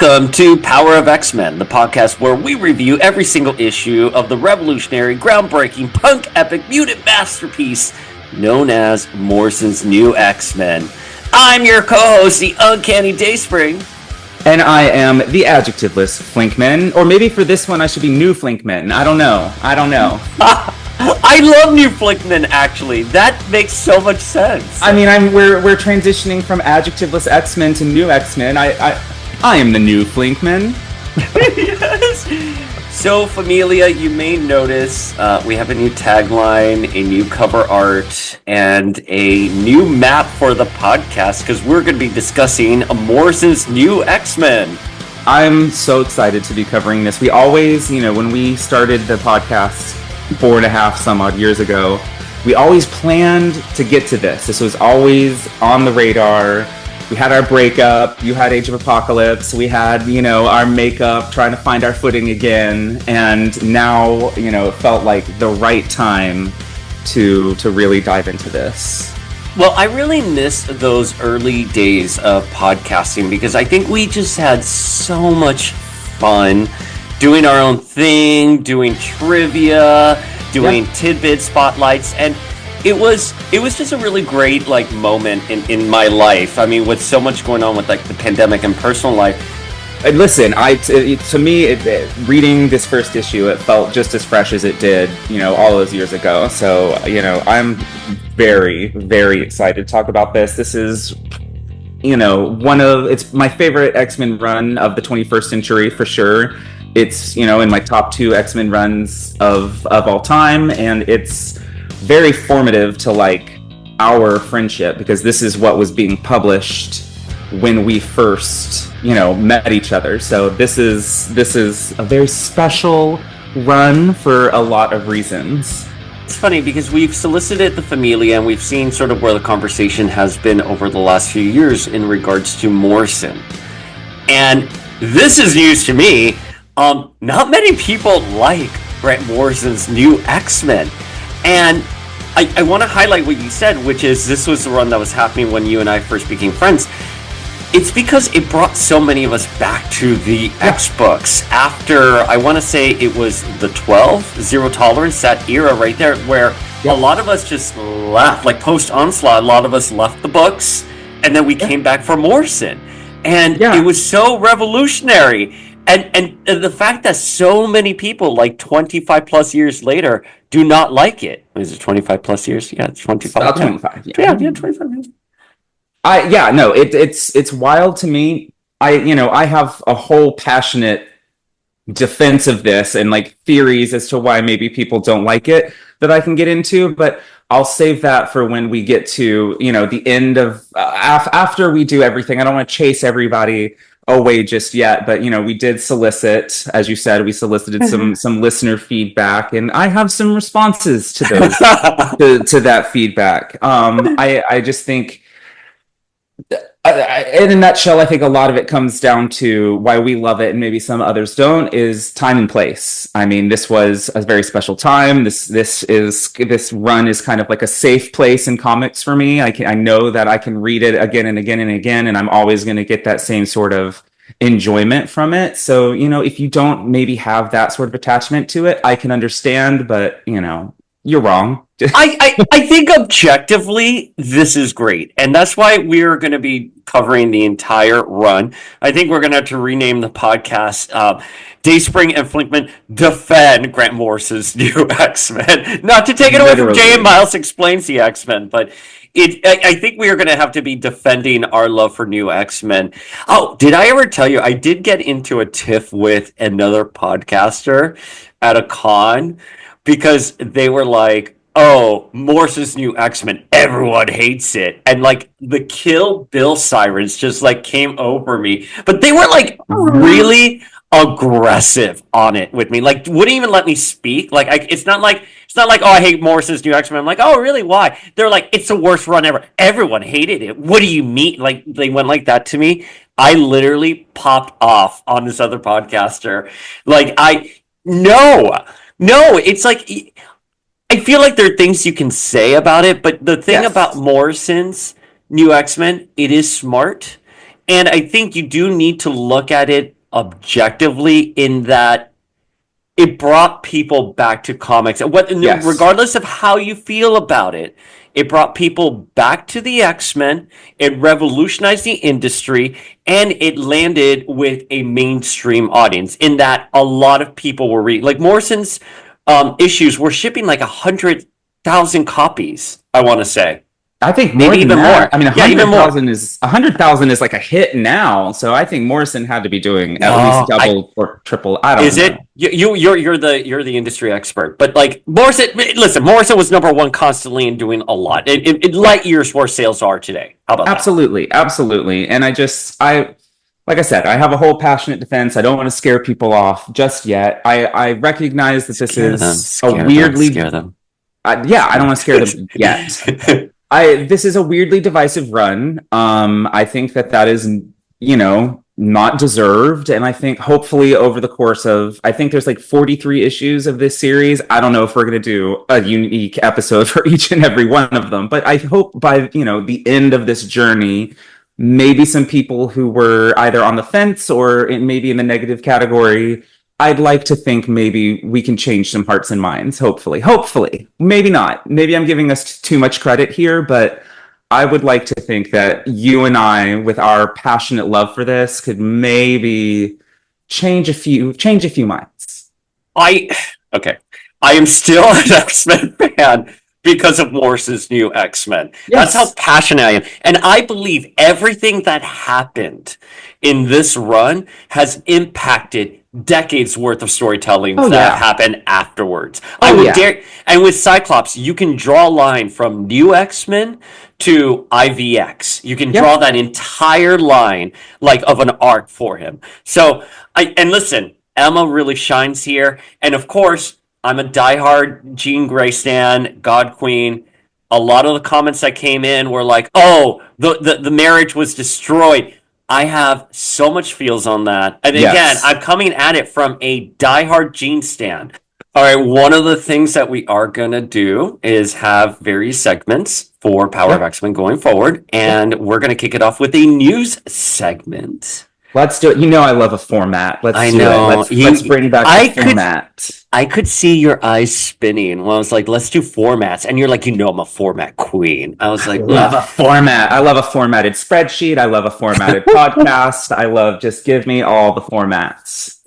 Welcome to Power of X-Men, the podcast where we review every single issue of the revolutionary, groundbreaking, punk epic mutant masterpiece known as Morrison's New X-Men. I'm your co-host, the uncanny Dayspring. And I am the adjectiveless Flinkman. Or maybe for this one I should be New Flinkman. I don't know. I love New Flinkman, actually. That makes so much sense. I mean, we're transitioning from adjectiveless X-Men to New X-Men. I am the New Flinkman. Yes. So, Familia, you may notice we have a new tagline, a new cover art, and a new map for the podcast because we're going to be discussing Morrison's New X-Men. I'm so excited to be covering this. We always, when we started the podcast 4.5 some odd years ago, we always planned to get to this. This was always on the radar. We had our breakup, you had Age of Apocalypse, we had, our makeup, trying to find our footing again, and now, it felt like the right time to really dive into this. Well, I really miss those early days of podcasting because I think we just had so much fun doing our own thing, doing trivia, doing tidbit spotlights, and it was just a really great moment in my life. I mean, with so much going on with the pandemic and personal life. And listen, to me, reading this first issue, it felt just as fresh as it did, all those years ago. So, I'm very, very excited to talk about this. This is, it's my favorite X-Men run of the 21st century for sure. It's, in my top 2 X-Men runs of all time, and it's very formative to our friendship because this is what was being published when we first met each other. So this is a very special run for a lot of reasons. It's funny because we've solicited the Familia and we've seen sort of where the conversation has been over the last few years in regards to Morrison, and this is news to me. Not many people like Grant Morrison's New X-Men. And I want to highlight what you said, which is this was the run that was happening when you and I first became friends. It's because it brought so many of us back to the X books after, I want to say it was the 12, Zero Tolerance, that era right there, where a lot of us just left, post-Onslaught, a lot of us left the books, and then we came back for Morrison. And it was so revolutionary. And the fact that so many people, 25 plus years later, do not like it. Is it 25 plus years? Yeah, it's 25. About 25. Yeah, 25 years. It's wild to me. I have a whole passionate defense of this and theories as to why maybe people don't like it that I can get into, but I'll save that for when we get to, the end of, after we do everything. I don't want to chase everybody away just yet, but we did solicit, as you said, we solicited some listener feedback, and I have some responses to those to that feedback. I just think, in a nutshell, I think a lot of it comes down to why we love it and maybe some others don't, is time and place. I mean, this was a very special time. This run is kind of like a safe place in comics for me. I know that I can read it again and again and again, and I'm always going to get that same sort of enjoyment from it. So, if you don't maybe have that sort of attachment to it, I can understand, but, you're wrong. I think objectively, this is great. And that's why we're going to be covering the entire run. I think we're going to have to rename the podcast Dayspring and Flinkman Defend Grant Morrison's New X-Men. Not to take it away from Jay and Miles Explains the X-Men, but I think we are going to have to be defending our love for New X-Men. Oh, did I ever tell you, I did get into a tiff with another podcaster at a con because they were like, oh, Morrison's New X-Men, everyone hates it. And the Kill Bill sirens just came over me. But they were really aggressive on it with me. Wouldn't even let me speak. It's not like, oh, I hate Morrison's New X-Men. I'm like, oh, really? Why? They're like, it's the worst run ever. Everyone hated it. What do you mean? They went like that to me. I literally popped off on this other podcaster. No, it's I feel like there are things you can say about it, but the thing about Morrison's New X-Men, it is smart. And I think you do need to look at it objectively in that it brought people back to comics. Yes. Regardless of how you feel about it, it brought people back to the X-Men. It revolutionized the industry, and it landed with a mainstream audience. In that, a lot of people were reading. Like Morrison's issues were shipping like 100,000 copies. I want to say. I think more Maybe than even that. more. I mean, Yeah, even more. 100,000 is like a hit now. So I think Morrison had to be doing at least double or triple. I don't know. Is it? You're the industry expert, but like Morrison, listen, Morrison was number one constantly and doing a lot. In light years where sales are today. How about Absolutely, absolutely. And like I said, I have a whole passionate defense. I don't want to scare people off just yet. I recognize that this is a weirdly scare them. Yeah, I don't want to scare them yet. This is a weirdly divisive run. I think that is, not deserved. And I think hopefully over the course of, I think there's like 43 issues of this series. I don't know if we're going to do a unique episode for each and every one of them, but I hope by, the end of this journey, maybe some people who were either on the fence or maybe in the negative category, I'd like to think maybe we can change some hearts and minds. Hopefully, maybe not. Maybe I'm giving us too much credit here, but I would like to think that you and I, with our passionate love for this, could maybe change a few minds. Okay. I am still an X-Men fan because of Morrison's new X-Men. Yes. That's how passionate I am. And I believe everything that happened in this run has impacted decades worth of storytelling that happened afterwards. And with Cyclops, you can draw a line from New X-Men to IVX. You can draw that entire line like of an arc for him. So and listen, Emma really shines here. And of course, I'm a diehard Jean Grey stan, God Queen. A lot of the comments that came in were like, "Oh, the marriage was destroyed." I have so much feels on that. And again, I'm coming at it from a diehard Jean stan. All right, one of the things that we are going to do is have various segments for Power of X-Men going forward. And we're going to kick it off with a news segment. Let's do it. I love a format. Let's bring back the format. I could see your eyes spinning when I was like, let's do formats. And you're like, I'm a format queen. I was like, I love a format. I love a formatted spreadsheet. I love a formatted podcast. I love just give me all the formats.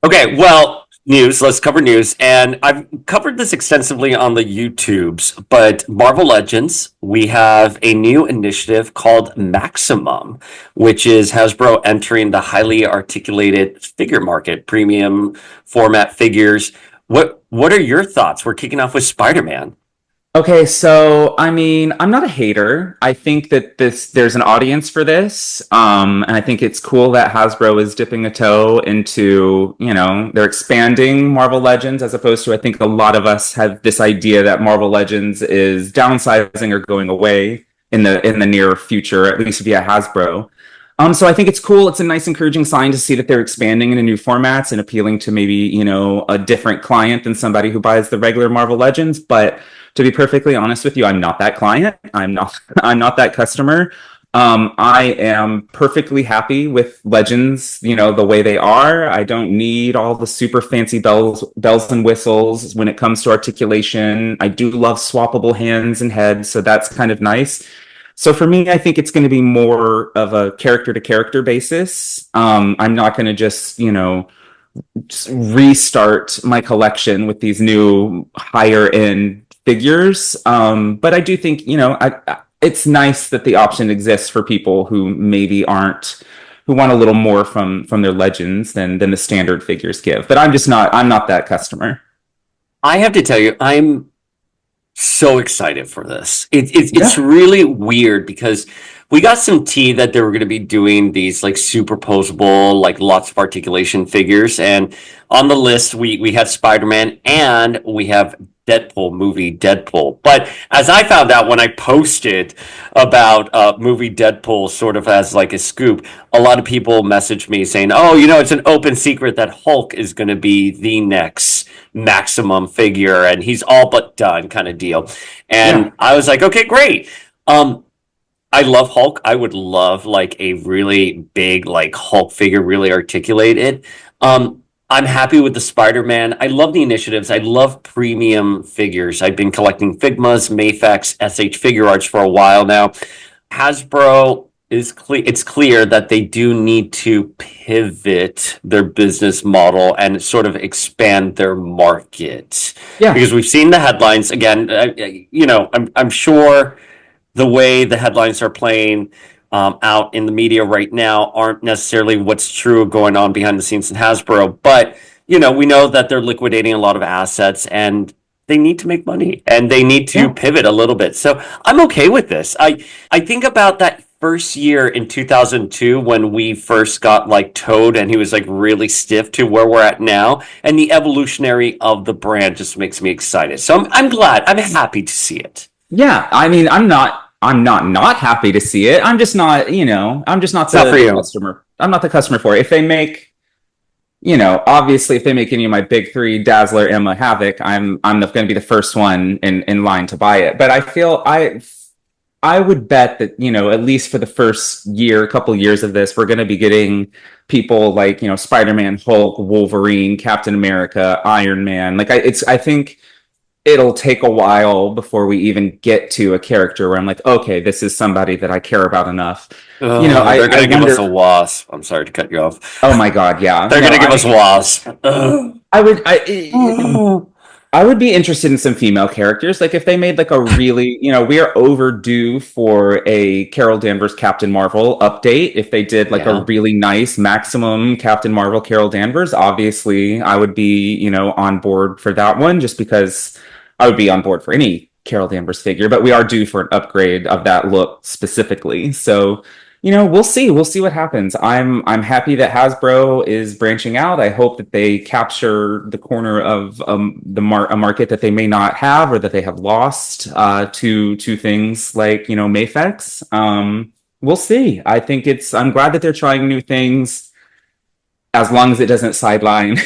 Okay, well, news. Let's cover news. And I've covered this extensively on the YouTubes, but Marvel Legends, we have a new initiative called Maximum, which is Hasbro entering the highly articulated figure market, premium format figures. What are your thoughts? We're kicking off with Spider-Man. Okay, so I'm not a hater. I think that there's an audience for this, and I think it's cool that Hasbro is dipping a toe into, they're expanding Marvel Legends as opposed to I think a lot of us have this idea that Marvel Legends is downsizing or going away in the near future, at least via Hasbro. So I think it's cool. It's a nice, encouraging sign to see that they're expanding into new formats and appealing to maybe, a different client than somebody who buys the regular Marvel Legends. But to be perfectly honest with you, I'm not that client. I'm not that customer. I am perfectly happy with Legends, the way they are. I don't need all the super fancy bells and whistles when it comes to articulation. I do love swappable hands and heads, so that's kind of nice. So for me, I think it's going to be more of a character-to-character basis. I'm not going to just, restart my collection with these new higher-end figures. But I do think, it's nice that the option exists for people who maybe who want a little more from their Legends than the standard figures give. But I'm not that customer. I have to tell you, I'm so excited for this. It's really weird because we got some tea that they were going to be doing these like superposable, like lots of articulation figures. And on the list, we had Spider-Man and we have movie Deadpool. But as I found out when I posted about movie Deadpool sort of as like a scoop, a lot of people messaged me saying, oh, it's an open secret that Hulk is going to be the next Maximum figure and he's all but done kind of deal. And I was like, okay, great. I love Hulk. I would love like a really big like Hulk figure, really articulated. I'm happy with the Spider-Man. I love the initiatives. I love premium figures. I've been collecting Figmas, Mafex, SH Figure Arts for a while now. Hasbro is clear. It's clear that they do need to pivot their business model and sort of expand their market Yeah. because we've seen the headlines again. I'm sure the way the headlines are playing out in the media right now aren't necessarily what's true going on behind the scenes in Hasbro. But, we know that they're liquidating a lot of assets and they need to make money and they need to Yeah. pivot a little bit. So I'm okay with this. I think about that first year in 2002 when we first got like Toad and he was like really stiff to where we're at now, and the evolutionary of the brand just makes me excited. So I'm glad. I'm happy to see it. Yeah, I mean, I'm not happy to see it. I'm just not, I'm just not It's not for the you. customer. I'm not the customer for it. If they make, obviously if they make any of my big three, Dazzler, Emma, Havoc, I'm going to be the first one in line to buy it. But I feel I would bet that, at least for the first year, couple years of this, we're going to be getting people like, Spider-Man, Hulk, Wolverine, Captain America, Iron Man. I think it'll take a while before we even get to a character where I'm like, okay, this is somebody that I care about enough. They're going to give us a Wasp. I'm sorry to cut you off. Oh my God, yeah. They're going to give us Wasp. I would, I would be interested in some female characters. Like if they made like a really, we are overdue for a Carol Danvers Captain Marvel update. If they did like a really nice maximum Captain Marvel Carol Danvers, obviously I would be, on board for that one just because I would be on board for any Carol Danvers figure, but we are due for an upgrade of that look specifically. So, we'll see. We'll see what happens. I'm happy that Hasbro is branching out. I hope that they capture the corner of a market that they may not have or that they have lost to things like Mafex. We'll see. I'm glad that they're trying new things, as long as it doesn't sideline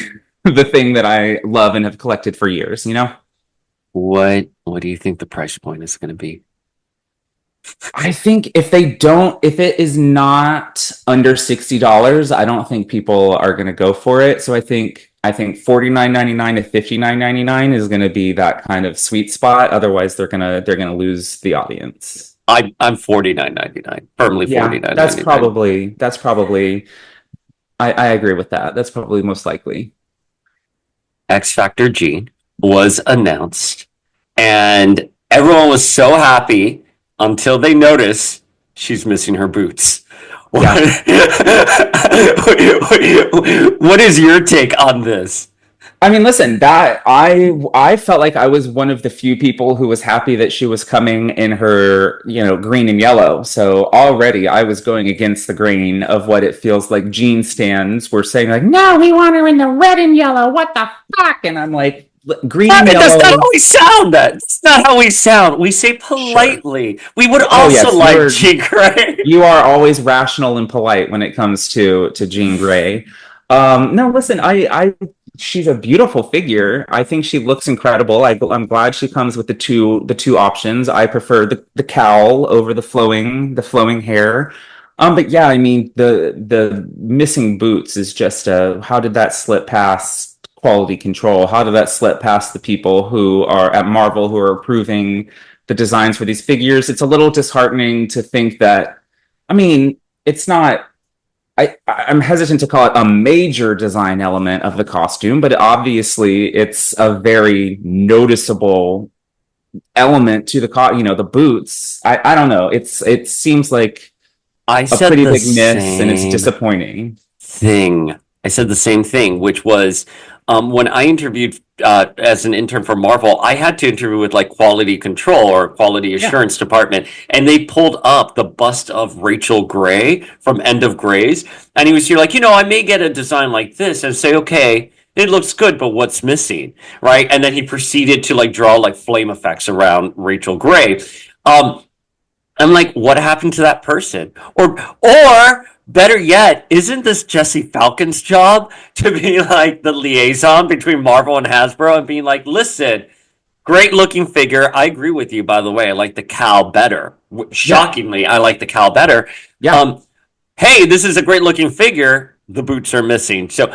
the thing that I love and have collected for years. What do you think the price point is going to be? I think if it is not under $60, I don't think people are going to go for it. So I think $49.99 to $59.99 is going to be that kind of sweet spot. Otherwise, they're gonna lose the audience. I'm $49.99, firmly $49.99. That's probably. I agree with that. That's probably most likely. X Factor Jean was announced, and everyone was so happy until they notice she's missing her boots. Yeah. What is your take on this? I mean, listen, that I felt like I was one of the few people who was happy that she was coming in her, green and yellow. So already I was going against the grain of what it feels like Jean stands were saying, like, no, we want her in the red and yellow. What the fuck? And I'm like, green and yellow. That's not how we sound. That's not how we sound. We say politely. Sure. We would also like Jean Grey. You are always rational and polite when it comes to Jean Grey. No, listen, she's a beautiful figure. I think she looks incredible. I'm glad she comes with the two options. I prefer the cowl over the flowing hair. But yeah, I mean the missing boots is just how did that slip past quality control? How did that slip past the people who are at Marvel who are approving the designs for these figures? It's a little disheartening to think that. I mean, it's not. I'm hesitant to call it a major design element of the costume, but obviously it's a very noticeable element to the boots. I don't know. It seems like a pretty big miss, and it's disappointing. I said the same thing, which was when I interviewed as an intern for Marvel, I had to interview with like quality control or quality assurance department, and they pulled up the bust of Rachel Gray from End of Grays, and he was here like, I may get a design like this and say, okay, it looks good, but what's missing, right? And then he proceeded to like draw like flame effects around Rachel Gray. I'm like, what happened to that person? Or better yet, isn't this Jesse Falcon's job to be like the liaison between Marvel and Hasbro and being like, listen, Great looking figure. I agree with you, by the way. I like the cow better. Yeah, Shockingly, I like the cow better. yeah, Um, hey, this is a great looking figure. The boots are missing. So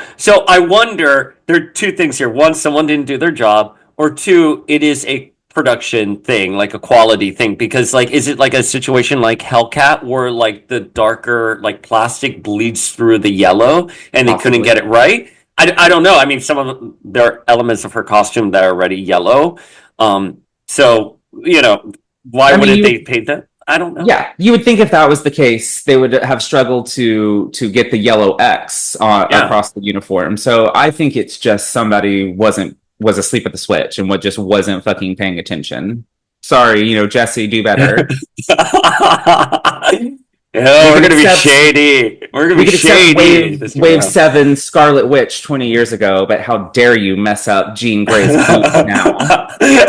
I wonder, there are two things here. One, someone didn't do their job, or two, it is a production thing, like a quality thing. Because like, is it like a situation like Hellcat where like the darker like plastic bleeds through the yellow and they couldn't possibly. get it right? I don't know. I mean, some of there are elements of her costume that are already yellow. So why I mean, wouldn't they paint that? I don't know. yeah, you would think if that was the case, they would have struggled to get the yellow X Yeah. across the uniform. So I think it's just somebody was asleep at the switch and what just wasn't fucking paying attention. Sorry, Jesse, do better. Yeah, We we're could gonna be accept shady. We're gonna we be could accept shady Wave this time Wave around. 7 Scarlet Witch 20 years ago, but how dare you mess up Jean Grey's boots now?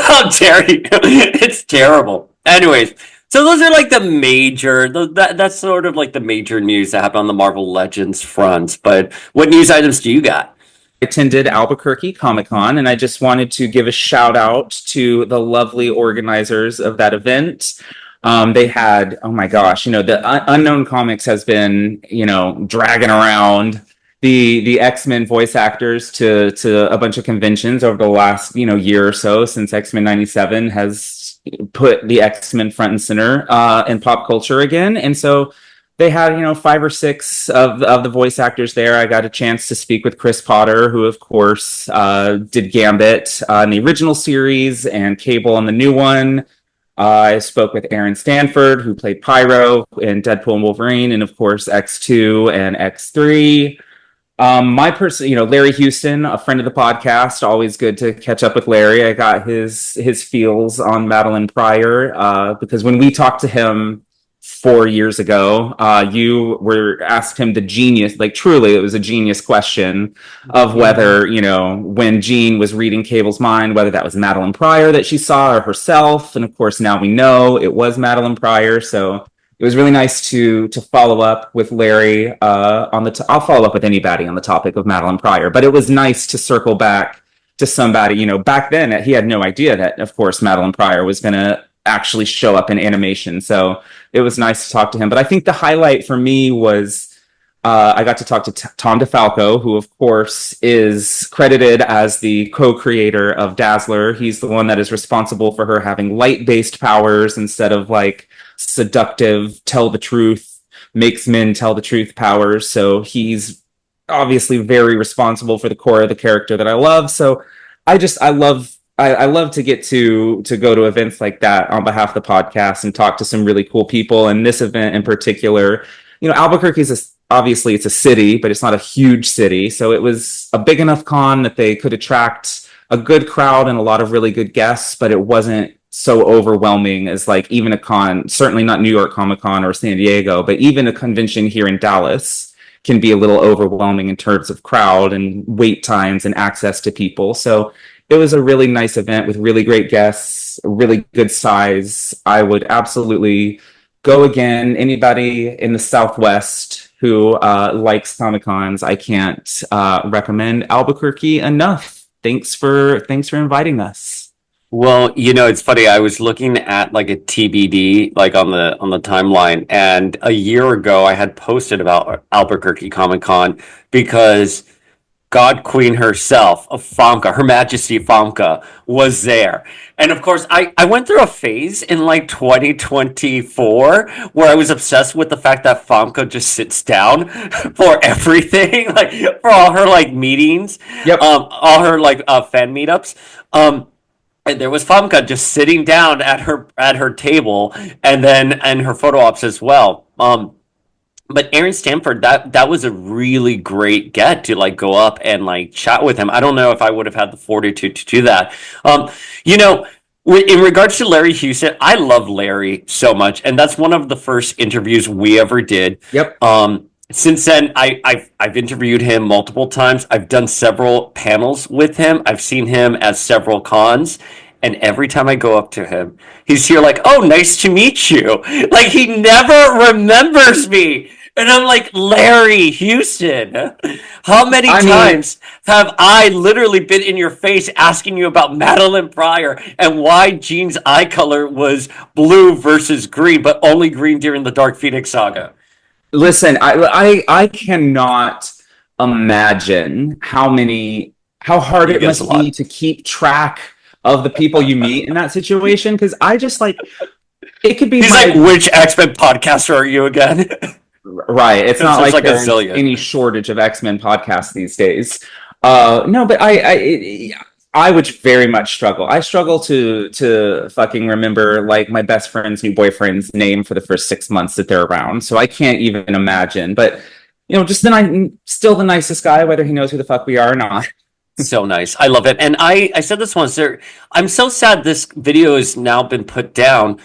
How dare you? It's terrible. Anyways, so those are like the major. That's sort of like the major news that happened on the Marvel Legends front. But what news items do you got? Attended Albuquerque Comic Con, and I just wanted to give a shout out to the lovely organizers of that event. They had, oh my gosh, Unknown Comics has been, dragging around the X-Men voice actors to a bunch of conventions over the last, year or so since X-Men 97 has put the X-Men front and center in pop culture again. And so they had, five or six of the voice actors there. I got a chance to speak with Chris Potter, who of course did Gambit in the original series and Cable in the new one. I spoke with Aaron Stanford, who played Pyro in Deadpool and Wolverine, and of course X2 and X3. My person, Larry Houston, a friend of the podcast, always good to catch up with Larry. I got his feels on Madeline Pryor because when we talked to him 4 years ago, you were asked him the genius, like truly, it was a genius question of whether, when Jean was reading Cable's mind, whether that was Madeline Pryor that she saw or herself. And of course, now we know it was Madeline Pryor. So it was really nice to follow up with Larry on the. I'll follow up with anybody on the topic of Madeline Pryor, but it was nice to circle back to somebody. Back then he had no idea that, of course, Madeline Pryor was going to actually show up in animation. So it was nice to talk to him. But I think the highlight for me was I got to talk to Tom DeFalco, who, of course, is credited as the co-creator of Dazzler. He's the one that is responsible for her having light-based powers instead of like seductive, tell the truth, makes men tell the truth powers. So he's obviously very responsible for the core of the character that I love. So I love to get to go to events like that on behalf of the podcast and talk to some really cool people. And this event in particular, Albuquerque is obviously it's a city, but it's not a huge city. So it was a big enough con that they could attract a good crowd and a lot of really good guests, but it wasn't so overwhelming as like even a con, certainly not New York Comic Con or San Diego, but even a convention here in Dallas can be a little overwhelming in terms of crowd and wait times and access to people. So it was a really nice event with really great guests, really good size. I would absolutely go again. Anybody in the Southwest who likes Comic Cons, I can't recommend Albuquerque enough. Thanks for inviting us. Well, it's funny. I was looking at like a TBD, like on the timeline, and a year ago I had posted about Albuquerque Comic Con because God Queen herself, of Famke, Her Majesty Famke, was there. And of course, I went through a phase in like 2024 where I was obsessed with the fact that Famke just sits down for everything, like for all her like meetings, Yep. all her like fan meetups. And there was Famke just sitting down at her table, and her photo ops as well. But Aaron Stanford, that was a really great get to like go up and like chat with him. I don't know if I would have had the fortitude to do that. You know, in regards to Larry Houston, I love Larry so much, and that's one of the first interviews we ever did. Yep. Since then, I've interviewed him multiple times. I've done several panels with him. I've seen him at several cons. And every time I go up to him, he's here like, "Oh, nice to meet you." Like he never remembers me. And I'm like, Larry Houston, how many I mean, times have I literally been in your face asking you about Madeline Pryor and why Jean's eye color was blue versus green, but only green during the Dark Phoenix saga? listen, I cannot imagine how hard You it guys a must be lot. to keep track of the people you meet in that situation. Because I just like it could be He's like, my which X-Men podcaster are you again? right. It's Because not there's like like a there's zillion. any shortage of X-Men podcasts these days. No, but I would very much struggle. I struggle to fucking remember like my best friend's new boyfriend's name for the first 6 months that they're around. So I can't even imagine. But just then I'm still the nicest guy, whether he knows who the fuck we are or not. So nice. I love it. And I said this once there. I'm so sad this video has now been put down.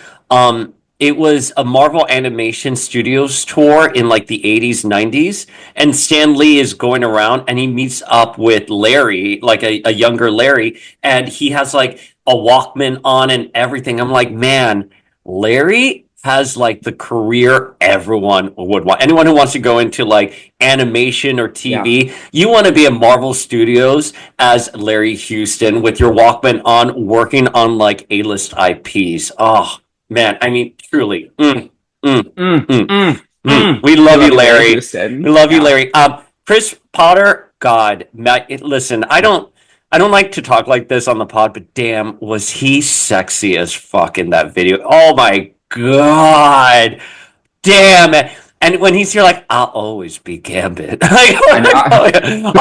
It was a Marvel Animation Studios tour in like the 80s, 90s. And Stan Lee is going around and he meets up with Larry, like a younger Larry, and he has like a Walkman on and everything. I'm like, man, Larry has like the career everyone would want. Anyone who wants to go into like animation or Yeah. TV, you want to be at Marvel Studios as Larry Houston with your Walkman on, working on like A-list IPs. Oh man, I mean, truly, mm, Mm, mm, mm, We We love love you, you, Larry Larry. We Houston. love you, Yeah. Larry. Chris Potter, God, listen, I don't like to talk like this on the pod, but damn, was he sexy as fuck in that video? Oh my God, damn it! And when he's here, like, I'll always be Gambit. I know.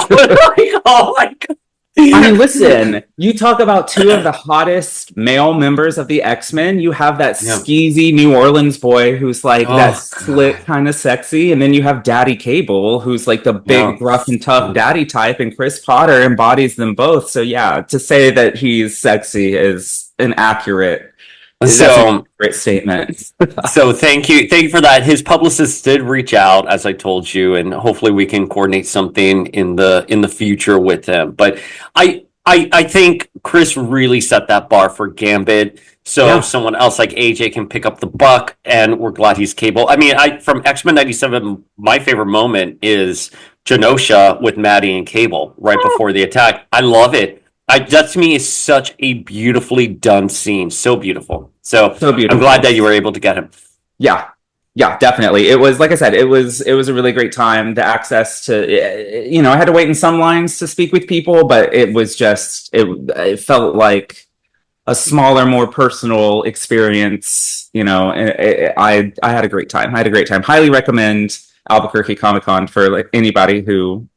Oh my God. I mean, listen, you talk about two of the hottest male members of the X-Men. You have that Yeah. skeezy New Orleans boy who's like that Oh slick God. kind of sexy. And then you have Daddy Cable, who's like the Yeah. big, gruff and tough daddy type. And Chris Potter embodies them both. So, yeah, to say that he's sexy is that's an So accurate statement. So thank you for that. His publicist did reach out, as I told you, and hopefully we can coordinate something in the future with him. But I think Chris really set that bar for Gambit, so Yeah. someone else like AJ can pick up the buck, and we're glad he's Cable. I mean, I from X-Men '97, my favorite moment is Genosha with Maddie and Cable right before the attack. I love it. That to me is such a beautifully done scene, so beautiful. So So I'm glad beautiful. that you were able to get him. Yeah. Yeah, definitely. It was like I said, it was a really great time. The access to I had to wait in some lines to speak with people, but it was just it felt like a smaller, more personal experience. I had a great time. I had a great time. Highly recommend Albuquerque Comic Con for like anybody who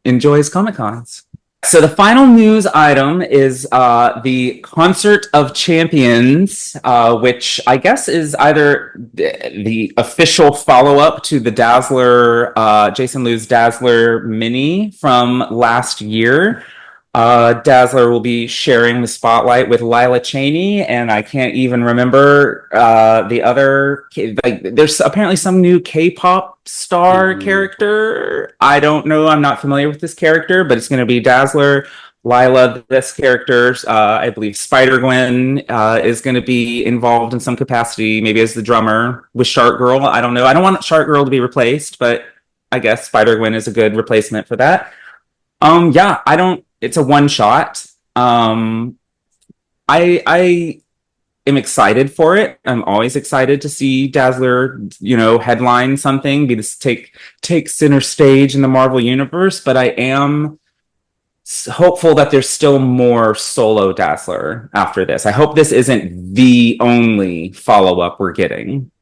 enjoys Comic Cons. So the final news item is the Concert of Champions, which I guess is either the official follow-up to the Dazzler, Jason Liu's Dazzler mini from last year. Dazzler will be sharing the spotlight with Lila Cheney, and I can't even remember the other. Like, there's apparently some new K-pop star character. I don't know. I'm not familiar with this character, but it's going to be Dazzler, Lila. This character, I believe Spider Gwen is going to be involved in some capacity, maybe as the drummer with Shark Girl. I don't know. I don't want Shark Girl to be replaced, but I guess Spider Gwen is a good replacement for that. Yeah, I don't. It's a one shot. I am excited for it. I'm always excited to see Dazzler, headline something, be this take center stage in the Marvel universe. But I am hopeful that there's still more solo Dazzler after this. I hope this isn't the only follow up we're getting.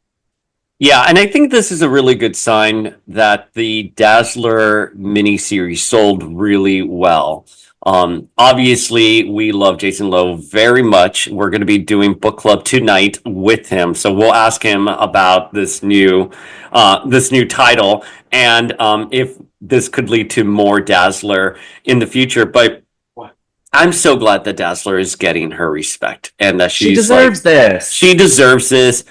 Yeah, and I think this is a really good sign that the Dazzler miniseries sold really well. Obviously, we love Jason Lowe very much. We're going to be doing book club tonight with him, so we'll ask him about this new title and if this could lead to more Dazzler in the future. But I'm so glad that Dazzler is getting her respect and that She she's like deserves this. she deserves this.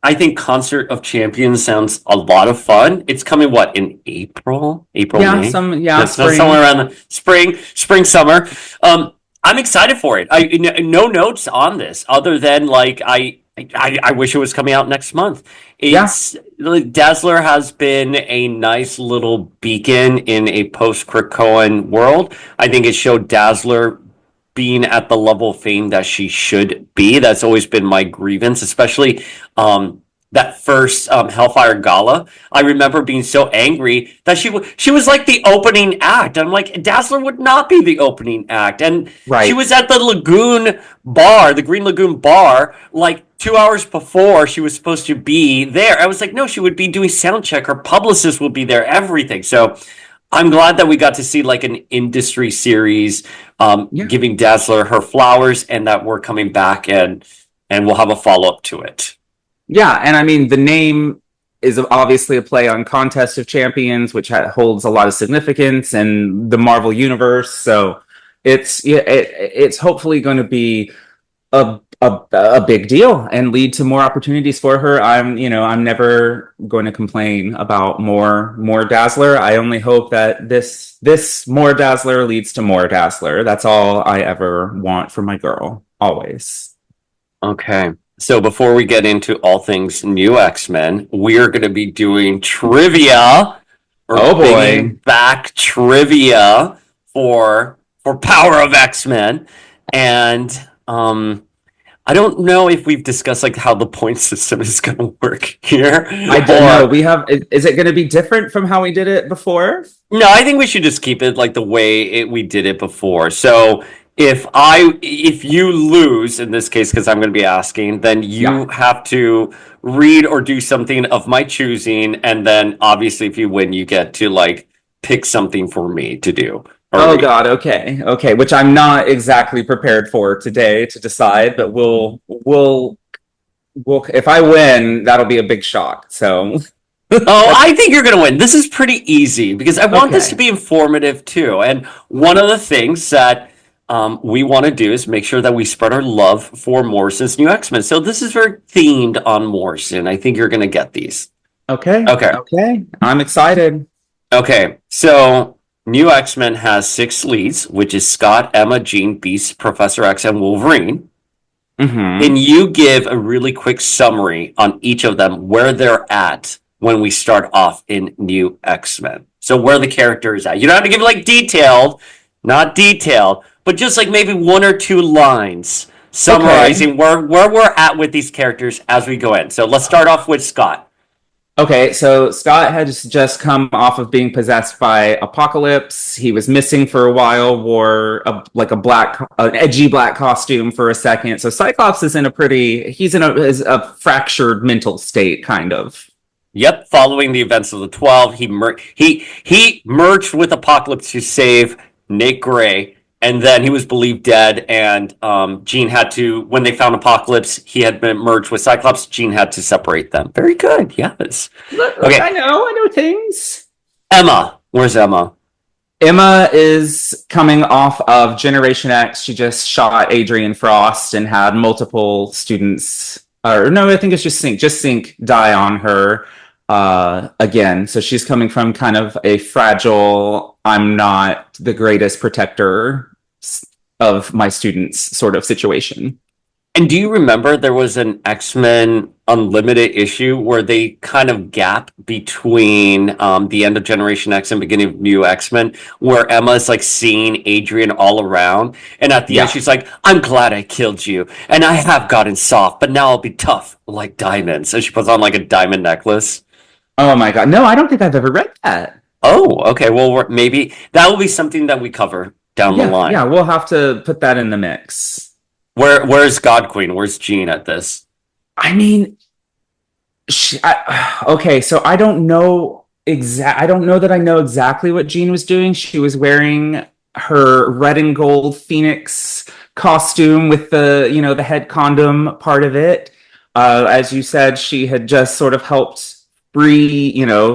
I think Concert of Champions sounds a lot of fun. It's coming what in April? April, Yeah, May? That's spring. somewhere around the spring, summer. I'm excited for it. No notes on this other than like I I wish it was coming out next month. Yeah, It's Dazzler has been a nice little beacon in a post Krakoan world. I think it showed Dazzler being at the level of fame that she should be. That's always been my grievance, especially that first Hellfire Gala. I remember being so angry that she was like the opening act. I'm like, Dazzler would not be the opening act, and she right. was at the Lagoon bar, the Green Lagoon bar, like 2 hours before she was supposed to be there. I was like, no, she would be doing sound check. Her publicist will be there, everything. So I'm glad that we got to see like an industry series Yeah. giving Dazzler her flowers, and that we're coming back and we'll have a follow up to it. Yeah, and I mean the name is obviously a play on Contest of Champions, which holds a lot of significance in the Marvel universe. So it's hopefully going to be a big deal and lead to more opportunities for her. I'm never going to complain about more Dazzler. I only hope that this more Dazzler leads to more Dazzler. That's all I ever want for my girl, always. Okay. So before we get into all things new X-Men, we're going to be doing trivia. We're Oh bringing boy. back trivia for Power of X-Men, and I don't know if we've discussed like how the point system is going to work here, I don't know. or We have, is it going to be different from how we did it before? no. I think we should just keep it like the way we did it before. So if you lose in this case, because I'm going to be asking, then Yeah. you have to read or do something of my choosing, and then obviously if you win, you get to like pick something for me to do or Oh read. God. Okay. Okay. Which I'm not exactly prepared for today to decide, but we'll, if I win, that'll be a big shock. So, Oh, I think you're going to win. This is pretty easy because I want this to okay. be informative too. And one of the things that we want to do is make sure that we spread our love for Morrison's new X-Men. So this is very themed on Morrison. I think you're going to get these. Okay. Okay. Okay. I'm excited. Okay. So new X-Men has 6 leads, which is Scott, Emma, Jean, Beast, Professor X, and Wolverine. Mm-hmm. Can you give a really quick summary on each of them, where they're at when we start off in New X-Men? So where the character is at. You don't have to give like detailed, not detailed, but just like maybe 1 or 2 lines Okay. summarizing where we're at with these characters as we go in. So let's start off with Scott. Okay, so Scott had just come off of being possessed by Apocalypse. He was missing for a while, wore an edgy black costume for a second. So Cyclops is he's in a fractured mental state, kind of. Yep, following the events of the 12, he merged with Apocalypse to save Nick Gray, and then he was believed dead. And Jean had to, when they found Apocalypse, he had been merged with Cyclops. Jean had to separate them. Very good. Yes. Look, Okay, I know things. Emma. Where's Emma? Emma is coming off of Generation X. She just shot Adrian Frost and had multiple students, or no, I think it's just Sync die on her again. So she's coming from kind of a fragile, I'm not the greatest protector of my students sort of situation. And do you remember there was an X-Men Unlimited issue where they kind of gap between the end of Generation X and beginning of New X-Men, where Emma's like seeing Adrian all around, and at the end Yeah. she's like, "I'm glad I killed you, and I have gotten soft, but now I'll be tough like diamonds." And she puts on like a diamond necklace. Oh my God. No, I don't think I've ever read that. Oh, okay. Well, maybe that will be something that we cover down the Yeah. line. Yeah. We'll have to put that in the mix. Where's God Queen? Where's Jean at this? I mean, okay, so I don't know that I know exactly what Jean was doing. She was wearing her red and gold Phoenix costume with the head condom part of it. As you said, she had just sort of helped free,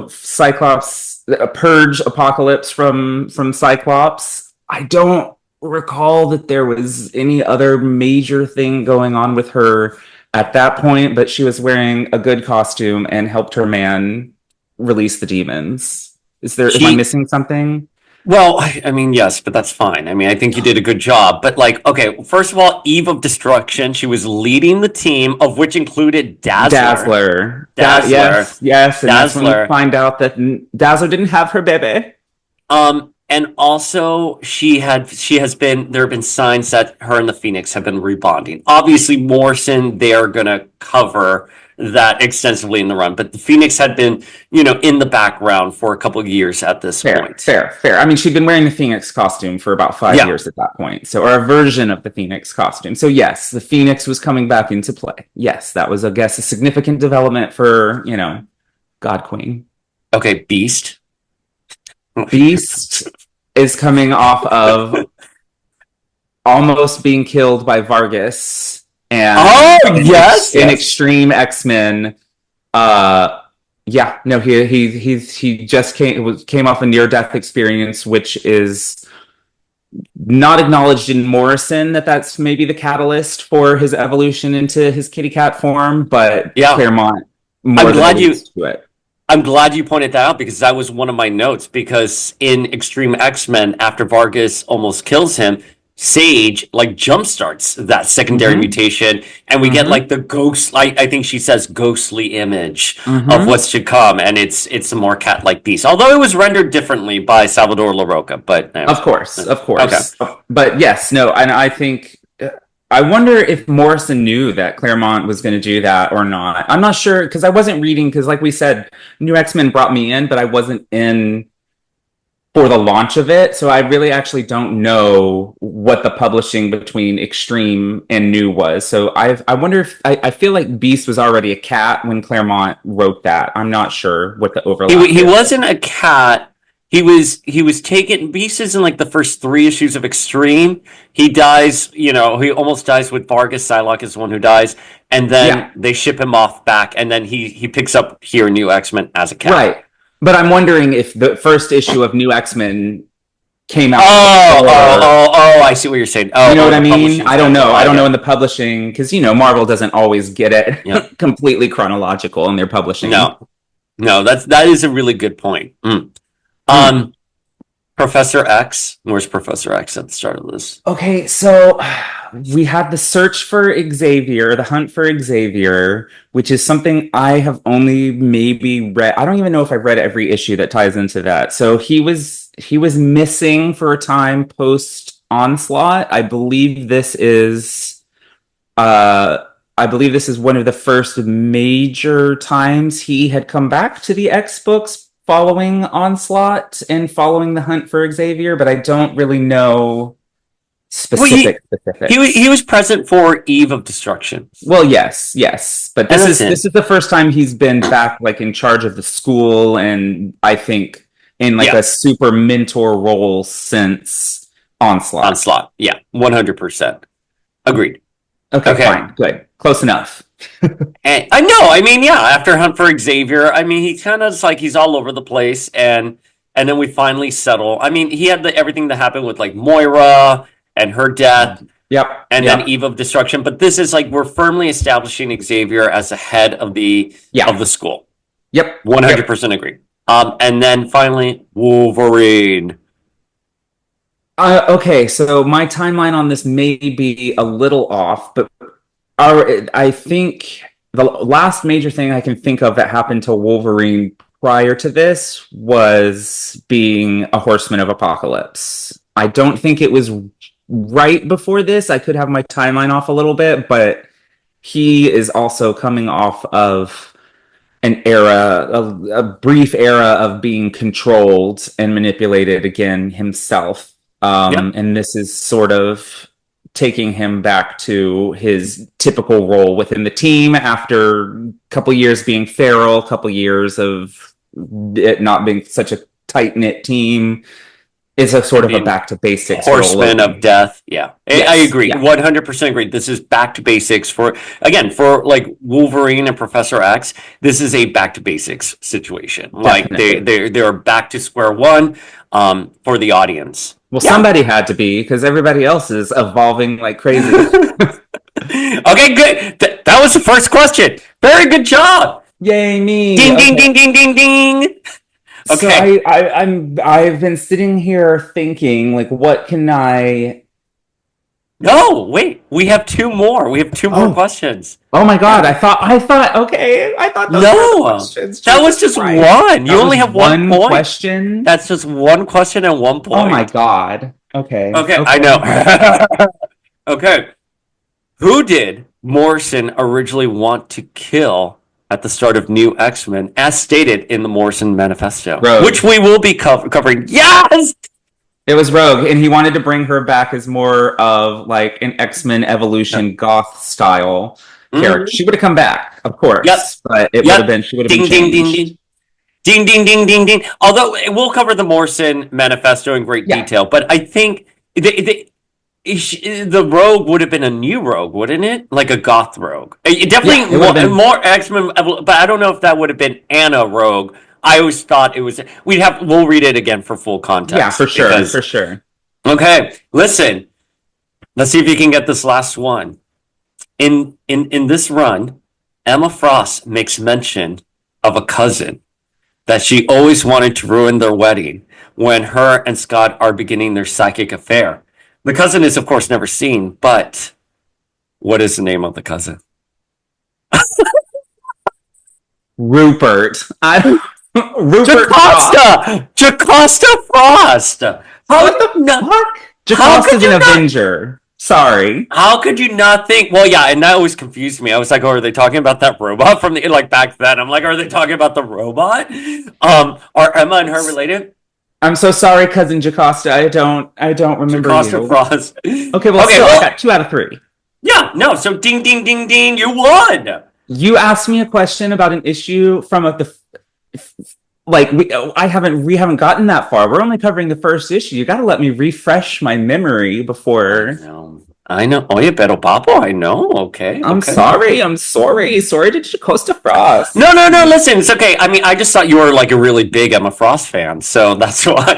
Cyclops, purge Apocalypse from Cyclops. I don't recall that there was any other major thing going on with her at that point, but she was wearing a good costume and helped her man release the demons. Am I She missing something? Well, I mean, yes, but that's fine. I mean, I think you did a good job. But like, okay, first of all, Eve of Destruction, she was leading the team, of which included Dazzler. Dazzler. Dazzler. Yes, and that's when we Dazzler. find out that Dazzler didn't have her baby. And also she has been there have been signs that her and the Phoenix have been rebonding. Obviously, Morrison, they are gonna cover that extensively in the run, but the Phoenix had been, in the background for a couple of years at this point. Fair. I mean, she'd been wearing the Phoenix costume for about 5 Yeah. years at that point, so, or a version of the Phoenix costume. So yes, the Phoenix was coming back into play. Yes, that was, I guess, a significant development for, God Queen. Okay, Beast. Beast is coming off of almost being killed by Vargas, and Yes. in Extreme X-Men. Yeah, no, he just came off a near-death experience, which is not acknowledged in Morrison, that's maybe the catalyst for his evolution into his kitty cat form, but Yeah. Claremont I'm glad you to it. I'm glad you pointed that out because that was one of my notes. Because in Extreme X-Men, after Vargas almost kills him, Sage like jumpstarts that secondary mutation, and we get like the ghost. I think she says ghostly image of what's to come, and it's a more cat-like beast. Although it was rendered differently by Salvador LaRocca, but Of course. Okay. But yes, no, and I think I wonder if Morrison knew that Claremont was going to do that or not. I'm not sure because I wasn't reading because, like we said, New X-Men brought me in, but I wasn't in for the launch of it, so I really actually don't know what the publishing between Extreme and New was. So I wonder if I feel like Beast was already a cat when Claremont wrote that. I'm not sure what the overlap. He wasn't a cat. He was taken. Beast is in like the first 3 issues of Extreme. He dies. He almost dies with Vargas. Psylocke is the one who dies, and then they ship him off back, and then he picks up here New X-Men as a cat. Right. But I'm wondering if the first issue of New X-Men came out. I see what you're saying. You know what I mean? I don't know. I don't know in the publishing because Marvel doesn't always get it completely chronological in their publishing. No, that is a really good point. Professor X. Where's Professor X at the start of this? Okay, so we had the search for Xavier, the hunt for Xavier, which is something I have only maybe read. I don't even know if I've read every issue that ties into that. So he was missing for a time post Onslaught. I believe this is one of the first major times he had come back to the X books following Onslaught and following the hunt for Xavier, but I don't really know specific. He was present for Eve of Destruction. Well, yes, but this is the first time he's been back, like in charge of the school, and I think in like a super mentor role since Onslaught. 100%. Agreed. Okay, fine, good, close enough. And I know. I mean, after Hunt for Xavier, I mean, he kind of is like he's all over the place, and then we finally settle. I mean, he had everything that happened with like Moira and her death. Yep. Then Eve of Destruction. But this is like we're firmly establishing Xavier as the head of the school. Yep. 100% agree. And then finally Wolverine. Okay, so my timeline on this may be a little off, but I think the last major thing I can think of that happened to Wolverine prior to this was being a Horseman of Apocalypse. I don't think it was right before this. I could have my timeline off a little bit, but he is also coming off of an era, a brief era of being controlled and manipulated again himself. And this is sort of taking him back to his typical role within the team after a couple years being feral, a couple years of it not being such a tight-knit team. It's a sort of a back to basics. Horseman of Death. Yeah. Yes, I agree. 100% agree. This is back to basics for like Wolverine and Professor X. This is a back to basics situation. Definitely. Like they're back to square one for the audience. Well, somebody had to be because everybody else is evolving like crazy. Okay, good. That was the first question. Very good job. Yay, me. Ding, ding, ding, ding, ding, ding. So Okay. I've been sitting here thinking, like, what can I? No, wait. We have two more. We have two more Oh, questions. oh my Yeah. God! Okay, I thought those were the No, questions. that was Jesus just Christ, one. You that only was have 1 point. question. That's just one question and 1 point. Oh my God. Okay, Okay, I okay. know. Okay. Who did Morrison originally want to kill at the start of New X-Men, as stated in the Morrison Manifesto, Rogue. which we will be covering? Yes! It was Rogue, and he wanted to bring her back as more of like an X-Men evolution goth style character. Mhm. She would have come back, of Yep. course, but Yep. she would have been Ding, ding, ding, changed. ding. Ding, ding, ding, ding, ding. Although we'll cover the Morrison Manifesto in great Yeah, detail, but I think the Rogue would have been a new Rogue, wouldn't it? Like a goth Rogue. yeah, Definitely it would have more, been. more X-Men, but I don't know if that would have been Anna Rogue. I always thought it was. We'll read it again for full Yeah, for context sure, for because. sure. Okay, listen. Let's see if you can get this last one. In this run, Emma Frost makes mention of a cousin that she always wanted to ruin their wedding when her and Scott are beginning their psychic affair. The cousin is, of course, never seen, but what is the name of the cousin? Rupert. Rupert Frost. Jocasta! Jocasta Frost! What the fuck? How could Jacosta's you an not Avenger. Sorry. How could you not think? Well, yeah, and that always confused me. I was like, "Oh, are they talking about that robot from the like back then?" I'm like, "Are they talking about the robot?" Are Emma and her related? I'm so sorry, cousin Jacosta. I don't remember Jocasta you. Frost. Okay, well, Okay, still, I well, got 2 out of 3. yeah, no. So, ding, ding, ding, ding, you won. You asked me a question about an issue from like we haven't gotten that far. We're only covering the first issue. You got to let me refresh my memory before. I know. Oye, pero papo, I know. Okay, I'm okay. sorry. I'm sorry. Sorry to Jacosta Frost. No, no, no. Listen, it's okay. I mean, I just thought you were like a really big Emma Frost fan, so that's why.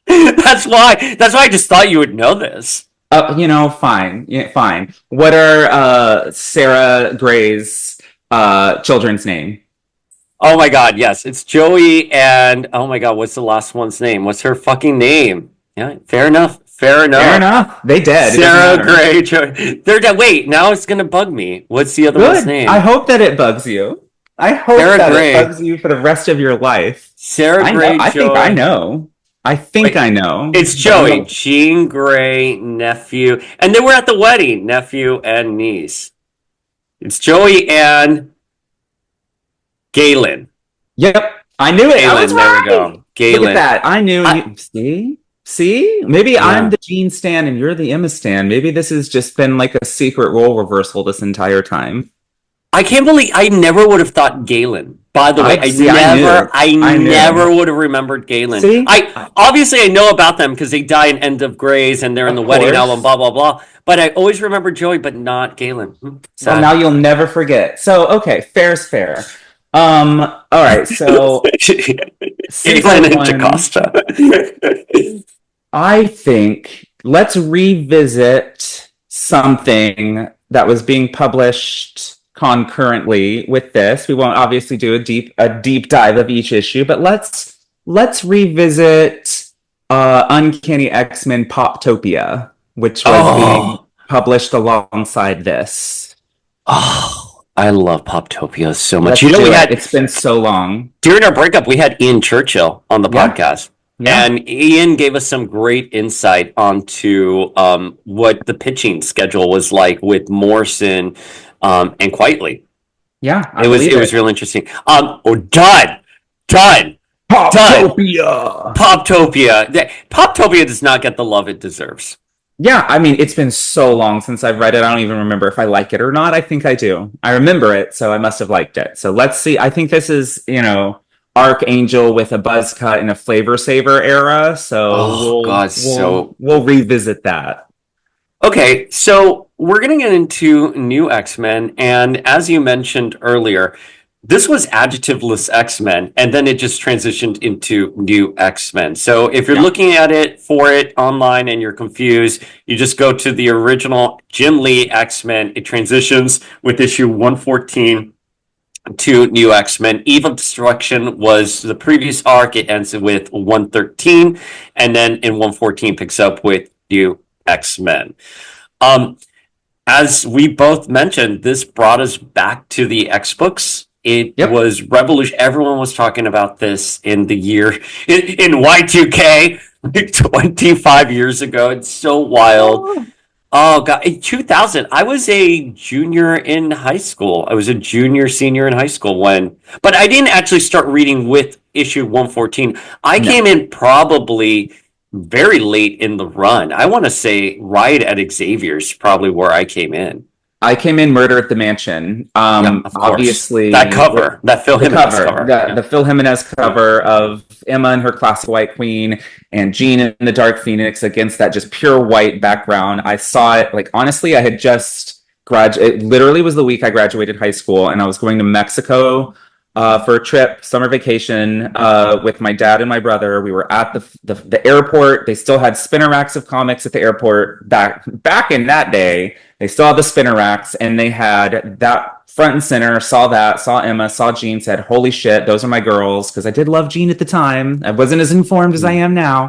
That's why I just thought you would know this. Fine. Yeah, fine. What are Sarah Gray's children's name? Oh my God, yes, it's Joey, and oh my God, what's the last one's name? What's her fucking name? Yeah, fair enough. Fair enough. Fair enough. They dead. Sarah Gray. They're dead. Wait, now it's gonna bug me. What's the other one's Good. name? I hope that it bugs you. I hope Sarah that Gray. it bugs you for the rest of your life. Sarah Gray. I think I know. I think Wait, I know. It's Joey, Jean Grey, nephew, and they were at the wedding, nephew and niece. It's Joey and Galen. Yep. I knew it. I was Galen, there right. we go. Look Galen. at that. I knew. See? Maybe Yeah. I'm the Jean Stan and you're the Emma Stan. Maybe this has just been like a secret role reversal this entire time. I can't believe I never would have thought Galen. By the way, I knew. never would have remembered Galen. See? I obviously I know about them because they die in End of Grays and they're in the wedding album, blah blah blah. But I always remember Joey, but not Galen. Well, now you'll never forget. So, okay, fair is fair. All right, so Galen and Jocasta. I think let's revisit something that was being published concurrently with this. We won't obviously do a deep dive of each issue, but let's revisit Uncanny X-Men Poptopia, which was being published alongside this. Oh, I love Poptopia so much. It's been so long. During our breakup, we had Ian Churchill on the podcast. Yeah. And Ian gave us some great insight onto what the pitching schedule was like with Morrison and Quietly. Yeah, it was really interesting. Done. Poptopia. Poptopia does not get the love it deserves. Yeah, I mean, it's been so long since I've read it. I don't even remember if I like it or not. I think I do. I remember it, so I must have liked it. So let's see. I think this is, Archangel with a buzz cut in a Flavor Saver era. So we'll revisit that. Okay, so we're going to get into New X-Men, and as you mentioned earlier, this was adjectiveless X-Men, and then it just transitioned into New X-Men. So if you're looking at it online and you're confused, you just go to the original Jim Lee X-Men. It transitions with issue 114 to New X-Men. Eve of Destruction was the previous arc. It ends with 113, and then in 114 picks up with New X-Men. As we both mentioned, this brought us back to the X books. It was revolution. Everyone was talking about this in the year in Y2K, like 25 years ago. It's so wild. Oh God, in 2000, I was a junior in high school. I was a senior in high school but I didn't actually start reading with issue 114. I came in probably very late in the run. I want to say right at Xavier's probably where I came in. I came in Murder at the Mansion. Obviously, that cover, that Phil Jimenez cover, the Phil Jimenez cover of Emma and her classic white queen and Jean and the Dark Phoenix against that just pure white background. I saw it, like, honestly, I had just graduated. It literally was the week I graduated high school, and I was going to Mexico for a trip, summer vacation, with my dad and my brother. We were at the airport. They still had spinner racks of comics at the airport back in that day. They still had the spinner racks, and they had that front and center. Saw Emma, saw Jean, said, "Holy shit, those are my girls," because I did love Jean at the time. I wasn't as informed as I am now,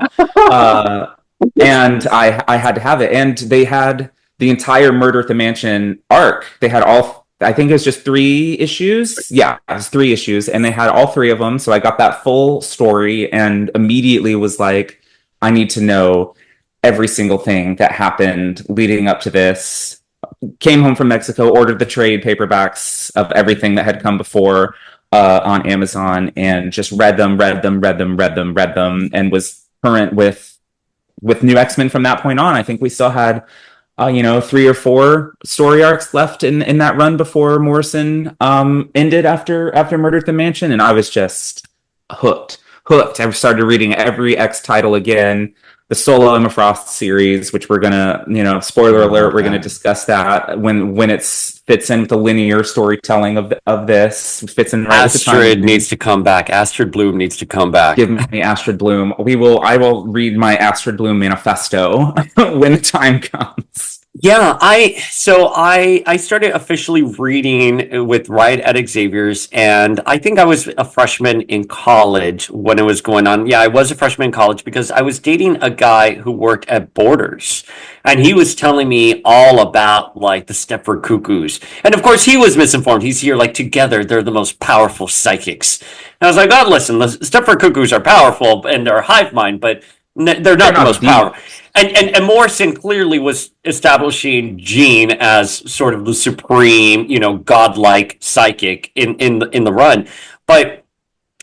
and I had to have it. And they had the entire Murder at the Mansion arc. They had I think it was just 3 issues. Yeah, it was 3 issues, and they had all 3 of them. So I got that full story and immediately was like, I need to know every single thing that happened leading up to this. Came home from Mexico, ordered the trade paperbacks of everything that had come before on Amazon, and just read them, and was current with New X-Men from that point on. I think we still had 3 or 4 story arcs left in that run before Morrison ended after Murder at the Mansion, and I was just hooked. I started reading every X title again. The solo Emma Frost series, which we're gonna, spoiler alert, we're gonna discuss that when it fits in with the linear storytelling of this. Fits in right with the time. Astrid needs to come back. Astrid Bloom needs to come back. Give me Astrid Bloom. I will read my Astrid Bloom manifesto when the time comes. Yeah, I started officially reading with Riot at Xavier's, and I think I was a freshman in college when it was going on. Yeah, I was a freshman in college because I was dating a guy who worked at Borders, and he was telling me all about like the Stepford Cuckoos. And of course, he was misinformed. He's here like together, they're the most powerful psychics. And I was like, oh, listen, the Stepford Cuckoos are powerful and they're hive mind, but they're not the most powerful. And Morrison clearly was establishing Jean as sort of the supreme, godlike psychic in the run. But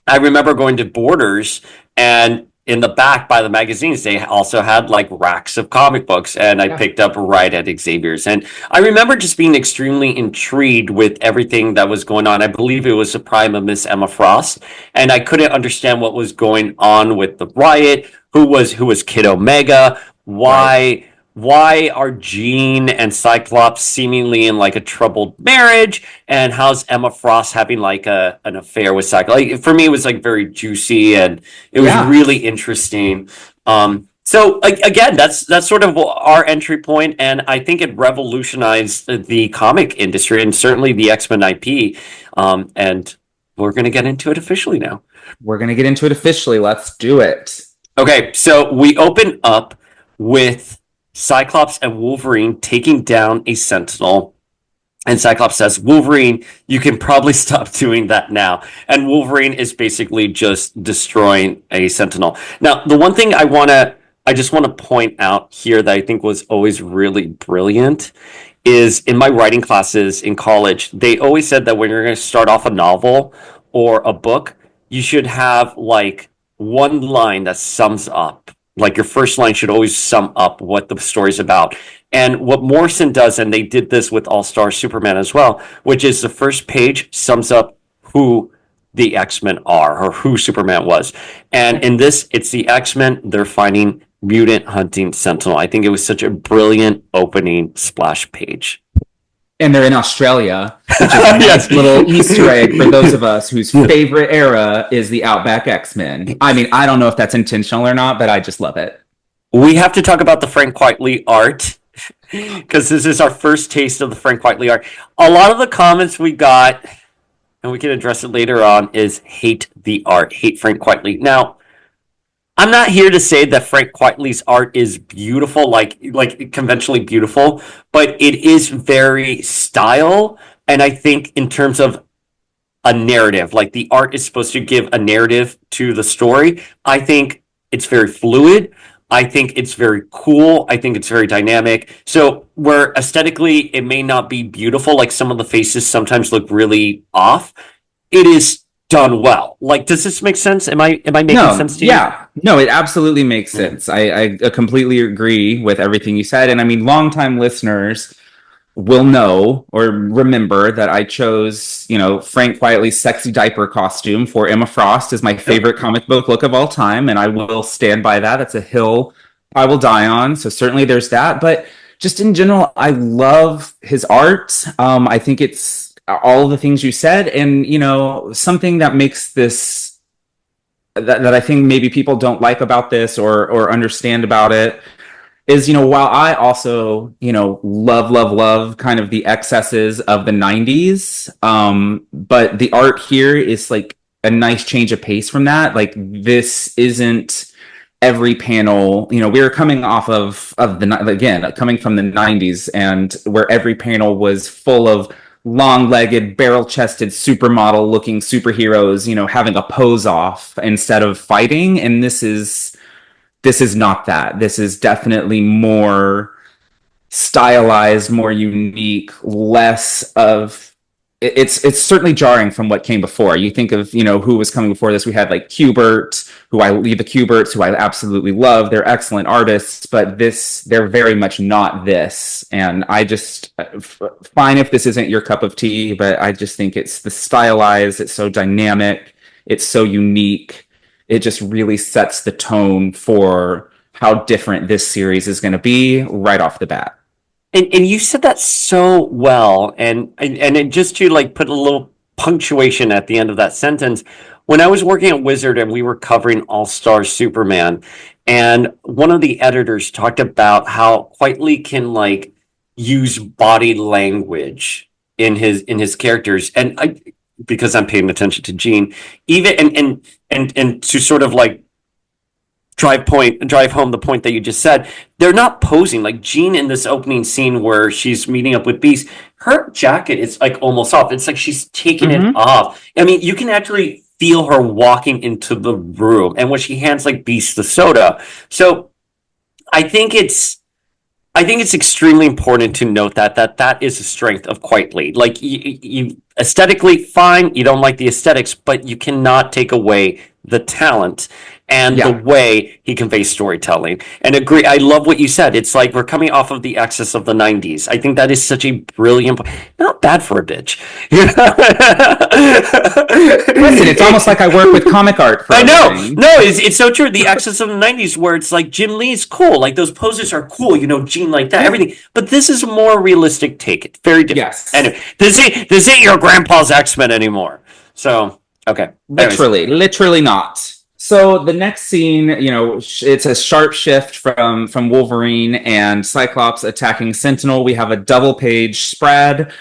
I remember going to Borders, and in the back by the magazines, they also had like racks of comic books, and I picked up right at Xavier's. And I remember just being extremely intrigued with everything that was going on. I believe it was the prime of Miss Emma Frost, and I couldn't understand what was going on with the Riot. Who was Kid Omega? Why are Jean and Cyclops seemingly in like a troubled marriage? And how's Emma Frost having like an affair with Cyclops? Like, for me, it was like very juicy, and it was really interesting. So again, that's sort of our entry point, and I think it revolutionized the comic industry and certainly the X-Men IP. And we're going to get into it officially now. Let's do it. Okay, so we open up with Cyclops and Wolverine taking down a Sentinel. And Cyclops says, Wolverine, you can probably stop doing that now. And Wolverine is basically just destroying a Sentinel. Now, the one thing I just want to point out here that I think was always really brilliant is in my writing classes in college, they always said that when you're going to start off a novel or a book, you should have like one line that sums up, like your first line should always sum up what the story's about. And what Morrison does, and they did this with All-Star Superman as well, which is the first page sums up who the X-Men are or who Superman was. And in this, it's the X-Men, they're finding mutant hunting Sentinel. I think it was such a brilliant opening splash page. And they're in Australia, which is a nice little Easter egg for those of us whose favorite era is the Outback X-Men. I mean, I don't know if that's intentional or not, but I just love it. We have to talk about the Frank Quitely art, because this is our first taste of the Frank Quitely art. A lot of the comments we got and we can address it later on, is hate the art, hate Frank Quitely. Now, I'm not here to say that Frank Quitely's art is beautiful, like conventionally beautiful, but it is very style, and I think in terms of a narrative, like the art is supposed to give a narrative to the story. I think it's very fluid. I think it's very cool. I think it's very dynamic. So where aesthetically it may not be beautiful, like some of the faces sometimes look really off, it is done well. Like, does this make sense? Am I making sense to you? Yeah, no, it absolutely makes sense. I completely agree with everything you said. And I mean, longtime listeners will know or remember that I chose, Frank Quietly's sexy diaper costume for Emma Frost as my favorite comic book look of all time. And I will stand by that. That's a hill I will die on. So certainly there's that. But just in general, I love his art. I think it's all of the things you said. And, something that makes this that I think maybe people don't like about this or understand about it is, while I also, love kind of the excesses of the 90s, but the art here is like a nice change of pace from that. Like, this isn't every panel, we were coming off of coming from the 90s, and where every panel was full of long-legged, barrel-chested supermodel looking superheroes, having a pose off instead of fighting. And this is not that. This is definitely more stylized, more unique, less of it's certainly jarring from what came before. You think of, who was coming before this. We had like Q*berts, who I absolutely love. They're excellent artists, but they're very much not this. And I just fine if this isn't your cup of tea, but I just think it's the stylized, it's so dynamic, it's so unique. It just really sets the tone for how different this series is going to be right off the bat. And you said that so well, and it, just to like put a little punctuation at the end of that sentence, when I was working at Wizard and we were covering All Star Superman, and one of the editors talked about how Quitely can like use body language in his characters, and I, because I'm paying attention to Gene, even and to sort of like drive home the point that you just said, they're not posing. Like Jean in this opening scene where she's meeting up with Beast, her jacket is like almost off. It's like she's taking it off. I mean, you can actually feel her walking into the room, and when she hands like Beast the soda. So I think it's extremely important to note that is a strength of Quitely. Like you aesthetically fine, you don't like the aesthetics, but you cannot take away the talent and the way he conveys storytelling. And agree, I love what you said. It's like we're coming off of the excess of the 90s. I think that is such a brilliant, not bad for a bitch. Listen, it's almost like I work with comic art. I know. No, it's so true. The excess of the 90s where it's like Jim Lee's cool. Like those poses are cool, Gene like that, everything. But this is a more realistic take. It's very different. Yes. Anyway, this ain't your grandpa's X-Men anymore. So, okay. Literally not. So the next scene, it's a sharp shift from Wolverine and Cyclops attacking Sentinel. We have a double page spread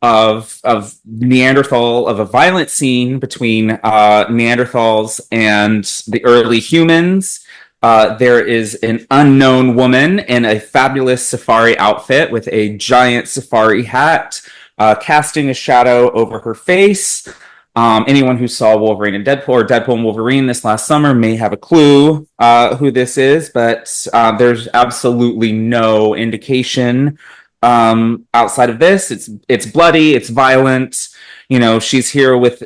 of Neanderthal, of a violent scene between Neanderthals and the early humans. There is an unknown woman in a fabulous safari outfit with a giant safari hat, casting a shadow over her face. Anyone who saw Wolverine and Deadpool, or Deadpool and Wolverine this last summer, may have a clue who this is, but there's absolutely no indication outside of this. It's bloody, it's violent. She's here with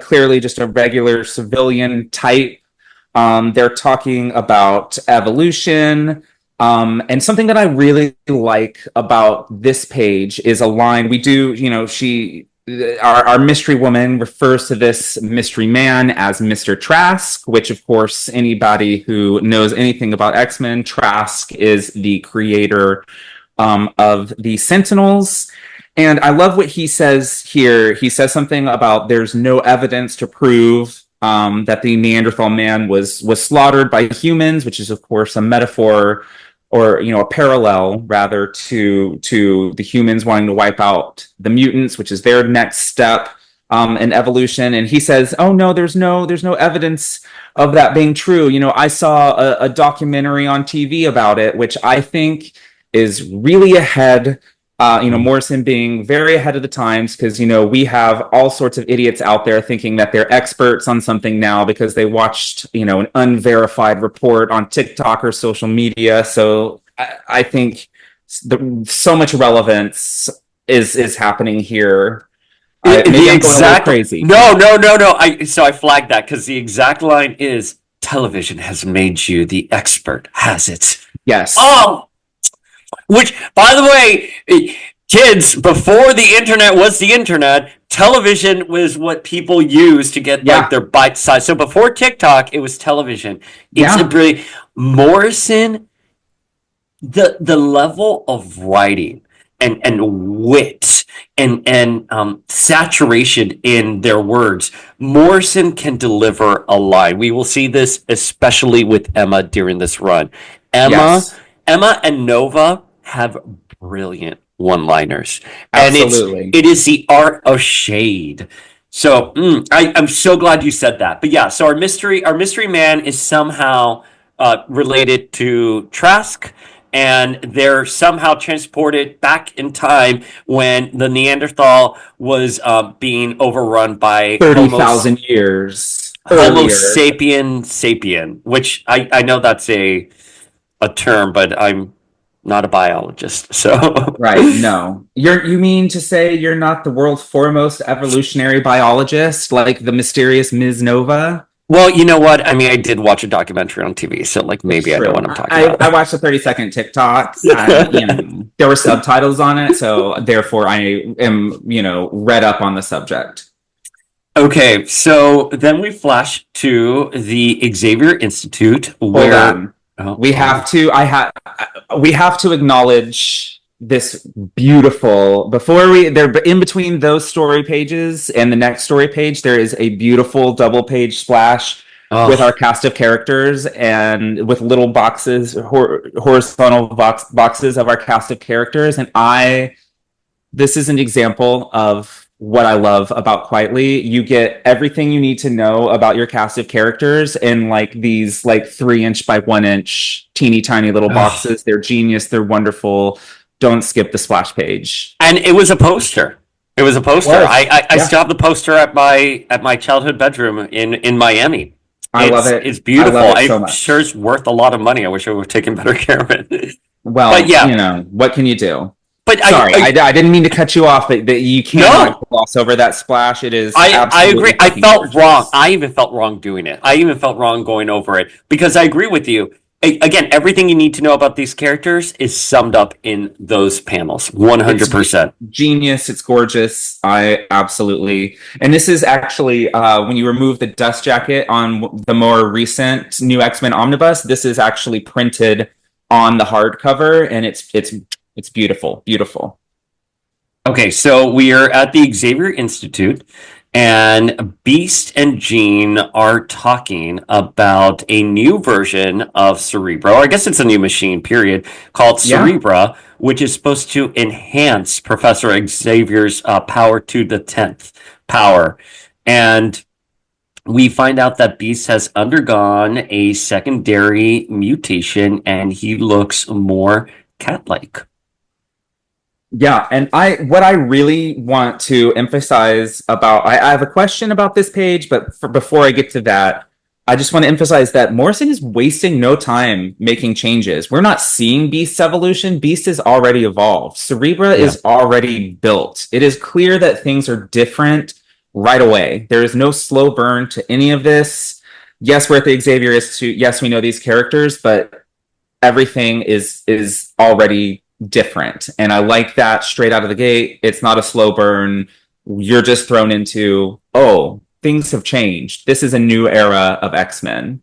clearly just a regular civilian type. They're talking about evolution. And something that I really like about this page is a line we do, our mystery woman refers to this mystery man as Mr. Trask, which of course anybody who knows anything about X-Men, Trask is the creator of the Sentinels. And I love what he says here. He says something about there's no evidence to prove that the Neanderthal man was slaughtered by humans, which is of course a metaphor, or a parallel rather to the humans wanting to wipe out the mutants, which is their next step and evolution, and he says, "Oh no, there's no evidence of that being true. I saw a documentary on TV about it, which I think is really ahead." Morrison being very ahead of the times, because we have all sorts of idiots out there thinking that they're experts on something now because they watched an unverified report on TikTok or social media. So I think so much relevance is happening here. Maybe I'm going a little crazy. No. So I flagged that because the exact line is, "Television has made you the expert, has it?" Yes. Oh, which, by the way, kids, before the internet was the internet, television was what people used to get like their bite size. So before TikTok, it was television. It's a brilliant Morrison. The level of writing and wit and saturation in their words. Morrison can deliver a line. We will see this especially with Emma during this run. Emma and Nova have brilliant one-liners. Absolutely. And it is the art of shade. So I'm so glad you said that. But yeah, so our mystery man is somehow related to Trask, and they're somehow transported back in time when the Neanderthal was being overrun by 30,000 years Homo sapien, which I know that's a term, but I'm not a biologist, so right. No, you mean to say you're not the world's foremost evolutionary biologist, like the mysterious Ms. Nova? Well, you know what? I mean, I did watch a documentary on TV, so like maybe I know what I'm talking about. I watched a 30-second TikTok. There were subtitles on it, so therefore I am, read up on the subject. Okay, so then we flash to the Xavier Institute, where we have to acknowledge this beautiful, they're in between those story pages and the next story page, there is a beautiful double page splash with our cast of characters and with little boxes, horizontal boxes of our cast of characters. And this is an example of what I love about Quietly. You get everything you need to know about your cast of characters in like these 3" by 1" teeny tiny little boxes. They're genius. They're wonderful. Don't skip the splash page. And it was a poster. I still have the poster at my childhood bedroom in Miami. I love it. It's beautiful. I'm sure it's worth a lot of money. I wish I would have taken better care of it. Well, but yeah, what can you do? But sorry, I didn't mean to cut you off. But you can't gloss over that splash. It is. I agree. I felt wrong. I even felt wrong doing it. I even felt wrong going over it because I agree with you. Again, everything you need to know about these characters is summed up in those panels. 100%. Genius. It's gorgeous. I absolutely. And this is actually when you remove the dust jacket on the more recent New X-Men Omnibus. This is actually printed on the hardcover, and it's beautiful, beautiful. Okay, so we are at the Xavier Institute, and Beast and Jean are talking about a new version of Cerebro. I guess it's a new machine, period, called Cerebra, which is supposed to enhance Professor Xavier's power to the 10th power. And we find out that Beast has undergone a secondary mutation, and he looks more cat-like. Yeah, and what I really want to emphasize about, I have a question about this page, but before I get to that, I just want to emphasize that Morrison is wasting no time making changes. We're not seeing Beast's evolution. Beast is already evolved. Cerebra is already built. It is clear that things are different right away. There is no slow burn to any of this. Yes, we're at the Xavier Institute. Yes, we know these characters, but everything is already different, and I like that straight out of the gate. It's not a slow burn. You're just thrown into, things have changed. This is a new era of X-Men.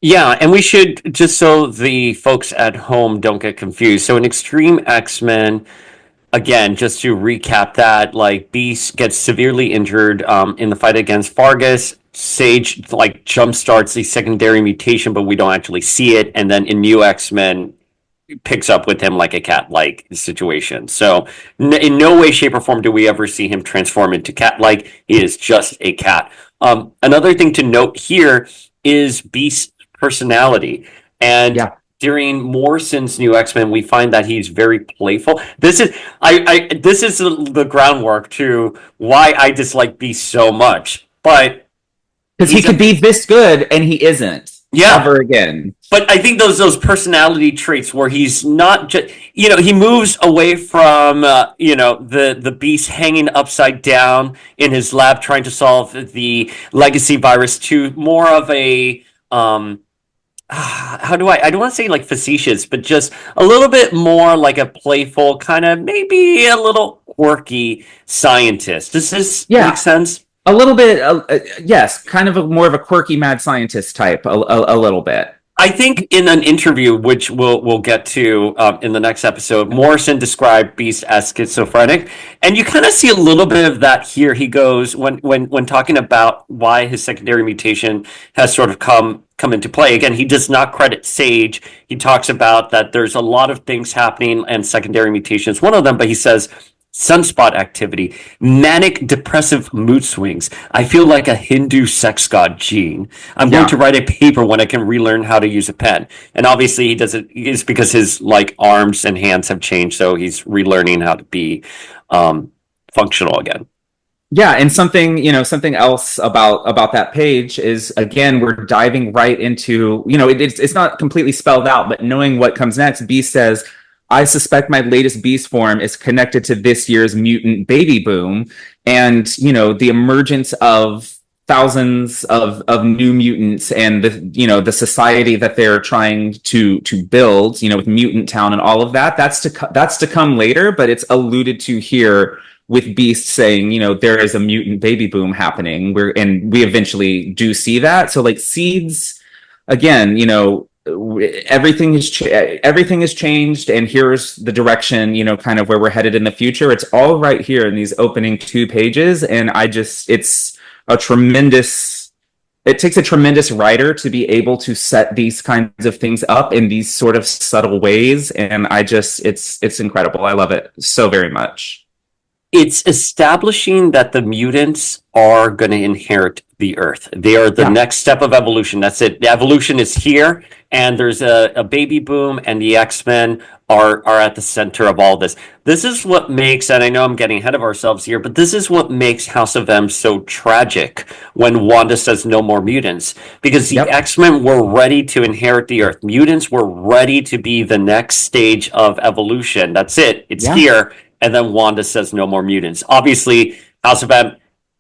Yeah, and we should, just so the folks at home don't get confused, so in Extreme X-Men, again, just to recap that, like, Beast gets severely injured in the fight against Fargus. Sage jumpstarts the secondary mutation, but we don't actually see it. And then in New X-Men, picks up with him like a cat-like situation. So in no way, shape, or form do we ever see him transform into cat-like. He is just a cat. Another thing to note here is Beast's personality. And Yeah. during Morrison's new X-Men, we find that he's very playful. This is this is the groundwork to why I dislike Beast so much. But Because he could be this good and he isn't. Yeah. Ever again. But I think those personality traits where he's not just, he moves away from, the beast hanging upside down in his lab trying to solve the legacy virus to more of a, how do I don't want to say like facetious, but just a little bit more like a playful, kind of maybe a little quirky scientist. Does this make sense? A little bit, yes, kind of more of a quirky mad scientist type, a little bit. I think in an interview, which we'll get to in the next episode, Morrison described Beast as schizophrenic, and you kind of see a little bit of that here. He goes when talking about why his secondary mutation has sort of come into play. Again, he does not credit Sage. He talks about that there's a lot of things happening, and secondary mutation is one of them. But he says sunspot activity, manic depressive mood swings. I feel like a Hindu sex god gene. I'm going to write a paper when I can relearn how to use a pen. And obviously he does it is because his like arms and hands have changed, so he's relearning how to be functional again. Yeah, and something else about that page is, again, we're diving right into, it's not completely spelled out, but knowing what comes next. Beast says, I suspect my latest beast form is connected to this year's mutant baby boom, and the emergence of thousands of new mutants and the society that they're trying to build, with Mutant Town and all of that. That's to come later, but it's alluded to here with Beast saying, there is a mutant baby boom happening. We eventually do see that. So like seeds, again, everything has changed, and here's the direction, kind of where we're headed in the future. It's all right here in these opening 2 pages, and it takes a tremendous writer to be able to set these kinds of things up in these sort of subtle ways, and it's incredible. I love it so very much. It's establishing that the mutants are going to inherit the Earth. They are the next step of evolution. That's it. The evolution is here, and there's a baby boom, and the X-Men are at the center of all this. This is what makes, and I know I'm getting ahead of ourselves here, but this is what makes House of M so tragic when Wanda says no more mutants, because the X-Men were ready to inherit the Earth. Mutants were ready to be the next stage of evolution. That's it. It's here. And then Wanda says no more mutants. Obviously, House of M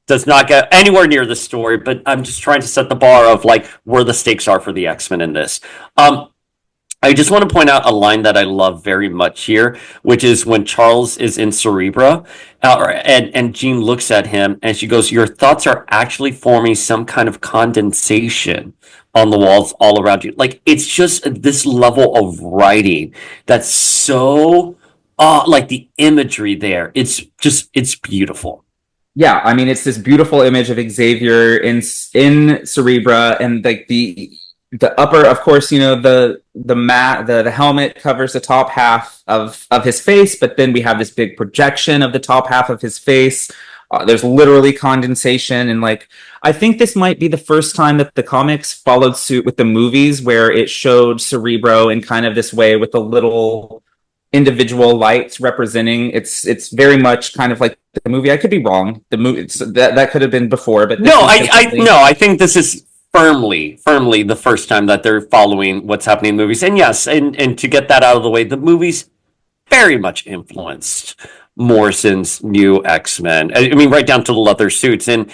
does not get anywhere near the story, but I'm just trying to set the bar of like where the stakes are for the X-Men in this. I just want to point out a line that I love very much here, which is when Charles is in Cerebra, and Jean looks at him and she goes, "Your thoughts are actually forming some kind of condensation on the walls all around you." Like, it's just this level of writing that's so... like the imagery there, it's beautiful. Yeah, I mean, it's this beautiful image of Xavier in Cerebra, and like the upper, of course, the helmet covers the top half of his face, but then we have this big projection of the top half of his face. There's literally condensation, and like I think this might be the first time that the comics followed suit with the movies, where it showed Cerebro in kind of this way with a little individual lights representing. It's very much kind of like the movie. I could be wrong. The movie that could have been before, but I think this is firmly the first time that they're following what's happening in movies. And yes, and to get that out of the way, the movies very much influenced Morrison's new X-Men. I mean, right down to the leather suits. And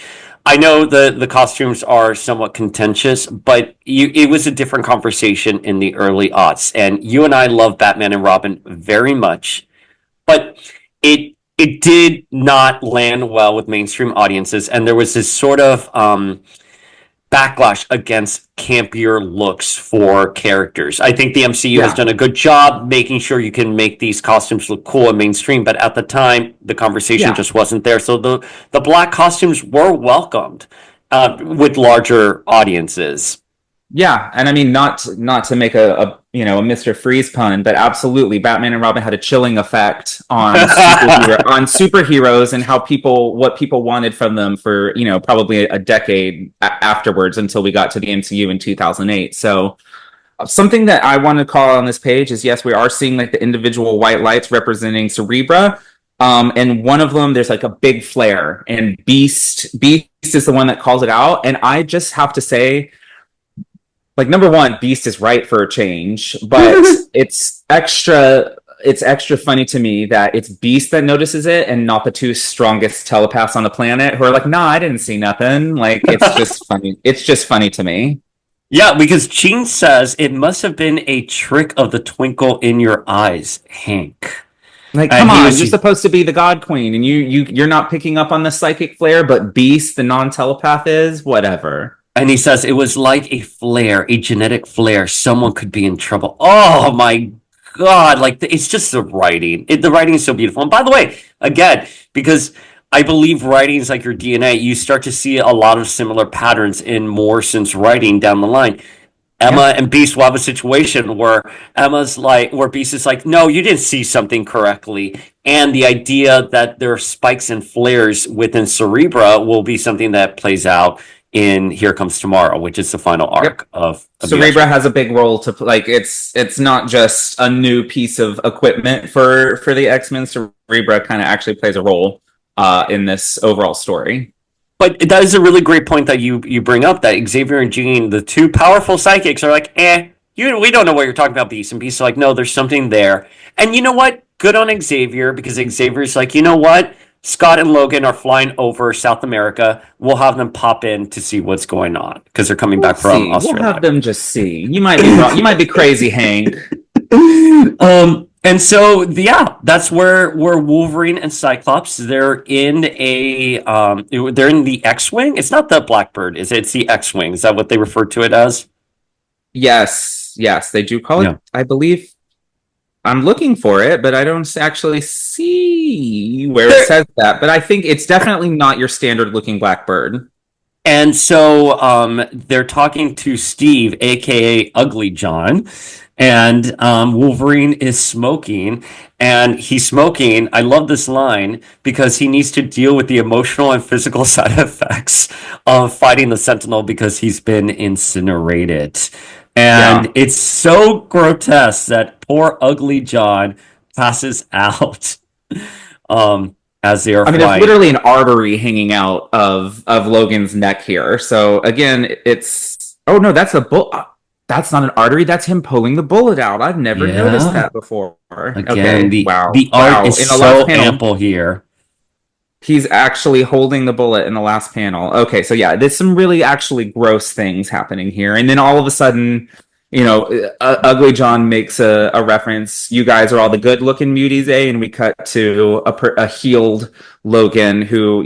I know the costumes are somewhat contentious, but it was a different conversation in the early aughts. And you and I love Batman and Robin very much, but it did not land well with mainstream audiences. And there was this sort of backlash against campier looks for characters. I think the MCU has done a good job making sure you can make these costumes look cool and mainstream, but at the time the conversation just wasn't there. So the black costumes were welcomed with larger audiences. Yeah, and I mean not to make a Mr. Freeze pun, but absolutely, Batman and Robin had a chilling effect on superheroes and how what people wanted from them for probably a decade afterwards until we got to the MCU in 2008. So something that I want to call on this page is yes, we are seeing like the individual white lights representing Cerebra. And one of them, there's like a big flare, and Beast is the one that calls it out. And I just have to say, like, number one, Beast is right for a change, but it's extra funny to me that it's Beast that notices it and not the two strongest telepaths on the planet who are like, nah, I didn't see nothing. Like, it's just funny. It's just funny to me. Yeah, because Gene says it must have been a trick of the twinkle in your eyes, Hank. Like, And come he on, was you're supposed to be the God Queen, and you're not picking up on the psychic flare, but Beast, the non-telepath, is whatever. and he says it was like a flare, a genetic flare. Someone could be in trouble. Oh my God! Like it's just the writing. The writing is so beautiful. And by the way, again, because I believe writing is like your DNA, you start to see a lot of similar patterns in Morrison's writing down the line. Yeah. Emma and Beast will have a situation where where Beast is like, no, you didn't see something correctly. And the idea that there are spikes and flares within Cerebra will be something that plays out in Here Comes Tomorrow, which is the final arc of Cerebra has a big role to like. It's not just a new piece of equipment for the X-Men. Cerebra kind of actually plays a role in this overall story. But that is a really great point that you bring up, that Xavier and Jean, the two powerful psychics, are like, we don't know what you're talking about, Beast. And Beast is like, no, there's something there. And you know what? Good on Xavier, because Xavier's like, you know what? Scott and Logan are flying over South America. We'll have them pop in to see what's going on, because they're coming back from Australia. We'll have them just see. You might be wrong. You might be crazy, Hank. And so, yeah, that's where Wolverine and Cyclops, they're in the X-Wing. It's not the Blackbird, is it? It's the X-Wing. Is that what they refer to it as? Yes, they do call it, I believe. I'm looking for it, but I don't actually see where it says that. But I think it's definitely not your standard looking Blackbird. And so they're talking to Steve, aka Ugly John, and Wolverine is smoking, and he's smoking. I love this line because he needs to deal with the emotional and physical side effects of fighting the Sentinel because he's been incinerated. And it's so grotesque that poor Ugly John passes out as they are flying. There's literally an artery hanging out of Logan's neck here. So again, it's... Oh, no, that's a bullet. That's not an artery. That's him pulling the bullet out. I've never noticed that before. Again, the art is so ample here. He's actually holding the bullet in the last panel. Okay, so yeah, there's some really actually gross things happening here. And then all of a sudden, Ugly John makes a reference. You guys are all the good-looking muties, eh? And we cut to a healed Logan who,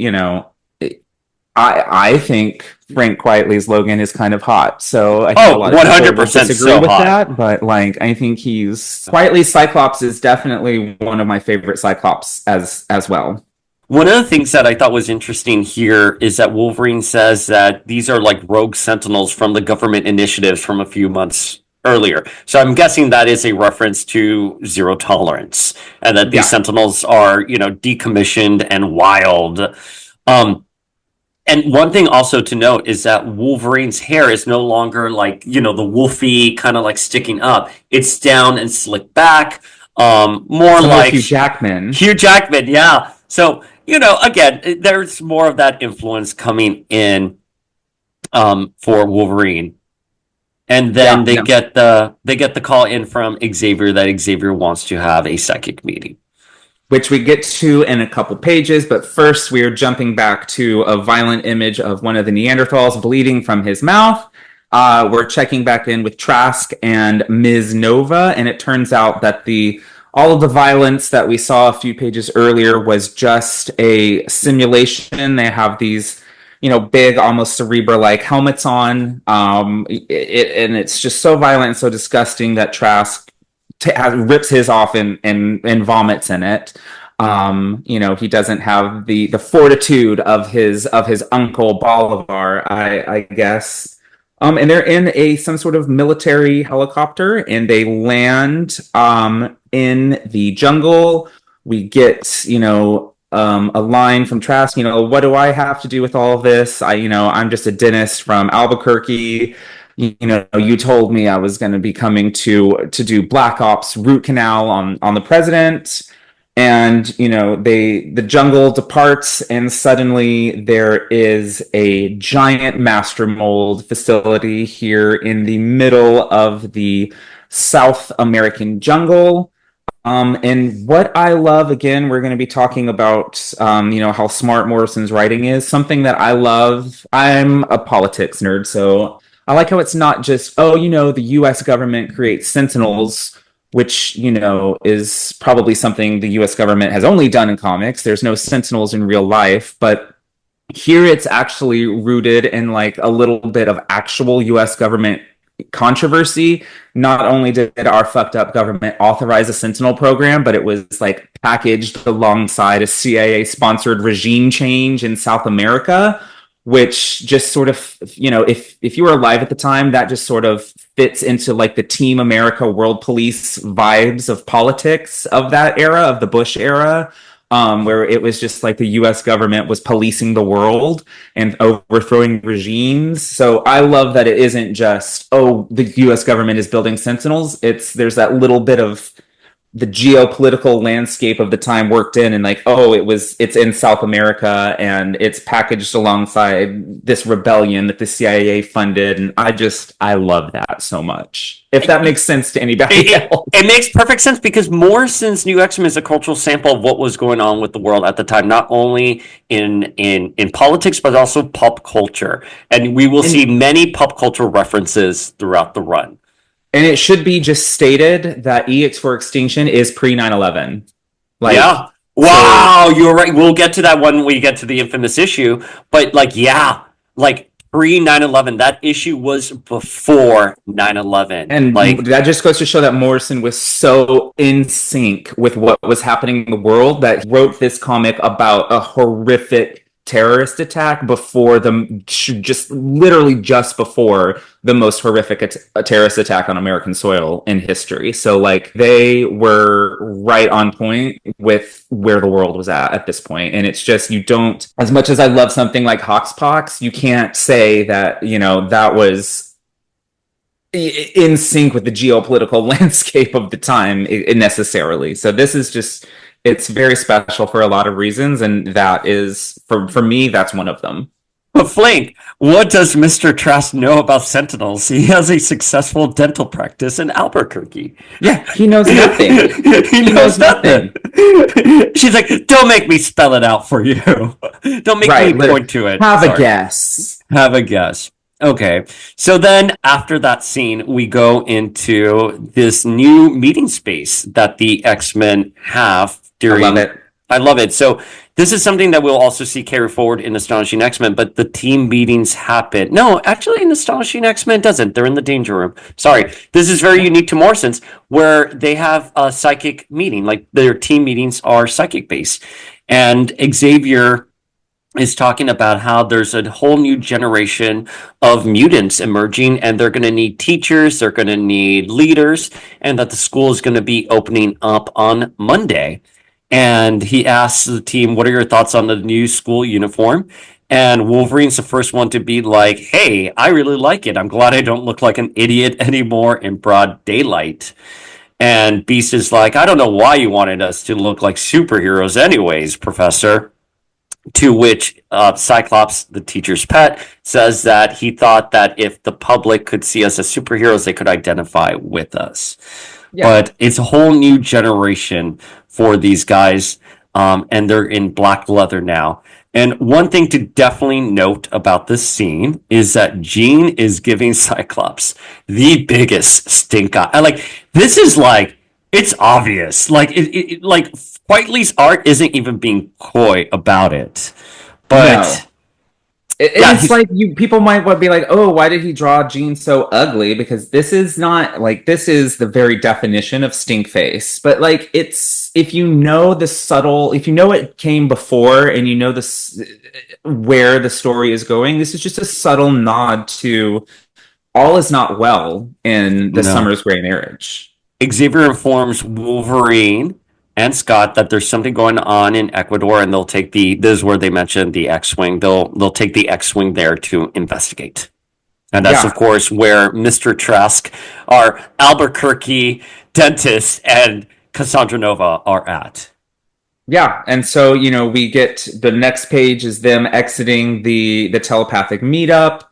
I think Frank Quitely's Logan is kind of hot. So I think a lot of 100% disagree with that. But like, I think Quitely's Cyclops is definitely one of my favorite Cyclops as well. One of the things that I thought was interesting here is that Wolverine says that these are like rogue sentinels from the government initiatives from a few months earlier. So I'm guessing that is a reference to Zero Tolerance, and that these sentinels are, decommissioned and wild. And one thing also to note is that Wolverine's hair is no longer like, the wolfy kind of like sticking up. It's down and slicked back. More like Hugh Jackman. Yeah. So, again, there's more of that influence coming in for Wolverine. And then they get the call in from Xavier that Xavier wants to have a psychic meeting, which we get to in a couple pages. But first, we are jumping back to a violent image of one of the Neanderthals bleeding from his mouth. We're checking back in with Trask and Ms. Nova, and it turns out that all of the violence that we saw a few pages earlier was just a simulation. They have these, big, almost Cerebra-like helmets on, and it's just so violent and so disgusting that Trask rips his off and vomits in it. He doesn't have the fortitude of his uncle Bolivar, I guess. And they're in some sort of military helicopter, and they land in the jungle. We get, a line from Trask, what do I have to do with all this? I'm just a dentist from Albuquerque. You told me I was going to be coming to do Black Ops root canal on the president. And the jungle departs, and suddenly there is a giant master mold facility here in the middle of the South American jungle. And what I love, again, we're going to be talking about, how smart Morrison's writing is. Something that I love. I'm a politics nerd, so I like how it's not just, the U.S. government creates sentinels, which, is probably something the US government has only done in comics. There's no Sentinels in real life, but here it's actually rooted in like a little bit of actual US government controversy. Not only did our fucked up government authorize a Sentinel program, but it was like packaged alongside a CIA sponsored regime change in South America, which just sort of, if you were alive at the time, that just sort of fits into like the Team America World Police vibes of politics of that era, of the Bush era, where it was just like the US government was policing the world and overthrowing regimes. So I love that it isn't just, the US government is building sentinels. There's that little bit of the geopolitical landscape of the time worked in, and like, it's in South America and it's packaged alongside this rebellion that the CIA funded. And I love that so much. If that makes sense to anybody else. It makes perfect sense, because Morrison's New X-Men is a cultural sample of what was going on with the world at the time, not only in politics, but also pop culture. And we will see many pop culture references throughout the run. And it should be just stated that EX for Extinction is pre 9/11. Yeah. Wow, you're right. We'll get to that when we get to the infamous issue. But pre 9/11, that issue was before 9/11. And that just goes to show that Morrison was so in sync with what was happening in the world that he wrote this comic about a horrific terrorist attack before just before the most horrific terrorist attack on American soil in history. So they were right on point with where the world was at this point. And it's just, you don't, as much as I love something like Hoxpox, you can't say that, that was in sync with the geopolitical landscape of the time necessarily. So this is just, it's very special for a lot of reasons, and that is, for me, that's one of them. But Flink, what does Mr. Trask know about Sentinels? He has a successful dental practice in Albuquerque. Yeah, he knows nothing. He knows nothing. She's like, don't make me spell it out for you. Don't make me point to it. Have a guess. Have a guess. Okay, so then after that scene, we go into this new meeting space that the X-Men have during... I love it. So this is something that we'll also see carry forward in Astonishing X-Men, but the team meetings happen. No, actually in Astonishing X-Men doesn't. They're in the Danger Room. Sorry. This is very unique to Morrison's, where they have a psychic meeting. Like, their team meetings are psychic-based. And Xavier is talking about how there's a whole new generation of mutants emerging, and they're going to need teachers, they're going to need leaders, and that the school is going to be opening up on Monday. And he asks the team, what are your thoughts on the new school uniform? And Wolverine's the first one to be like, hey, I really like it. I'm glad I don't look like an idiot anymore in broad daylight. And Beast is like, I don't know why you wanted us to look like superheroes anyways, Professor. To which Cyclops, the teacher's pet, says that he thought that if the public could see us as superheroes, they could identify with us. Yeah. But it's a whole new generation for these guys, and they're in black leather now. And one thing to definitely note about this scene is that Jean is giving Cyclops the biggest stink eye. This is it's obvious. Whiteley's art isn't even being coy about it. But... No. It's people might be like, oh, why did he draw Jean so ugly? Because this is not this is the very definition of stink face. But it's, if you know it came before and you know where the story is going, this is just a subtle nod to all is not well in the No. Summers Gray marriage. Xavier informs Wolverine and Scott that there's something going on in Ecuador, and they'll take this is where they mentioned the X-wing. They'll take the X-wing there to investigate. And that's, of Yeah. course, where Mr. Trask, our Albuquerque dentist, and Cassandra Nova are at. Yeah, and so we get the next page is them exiting the telepathic meetup.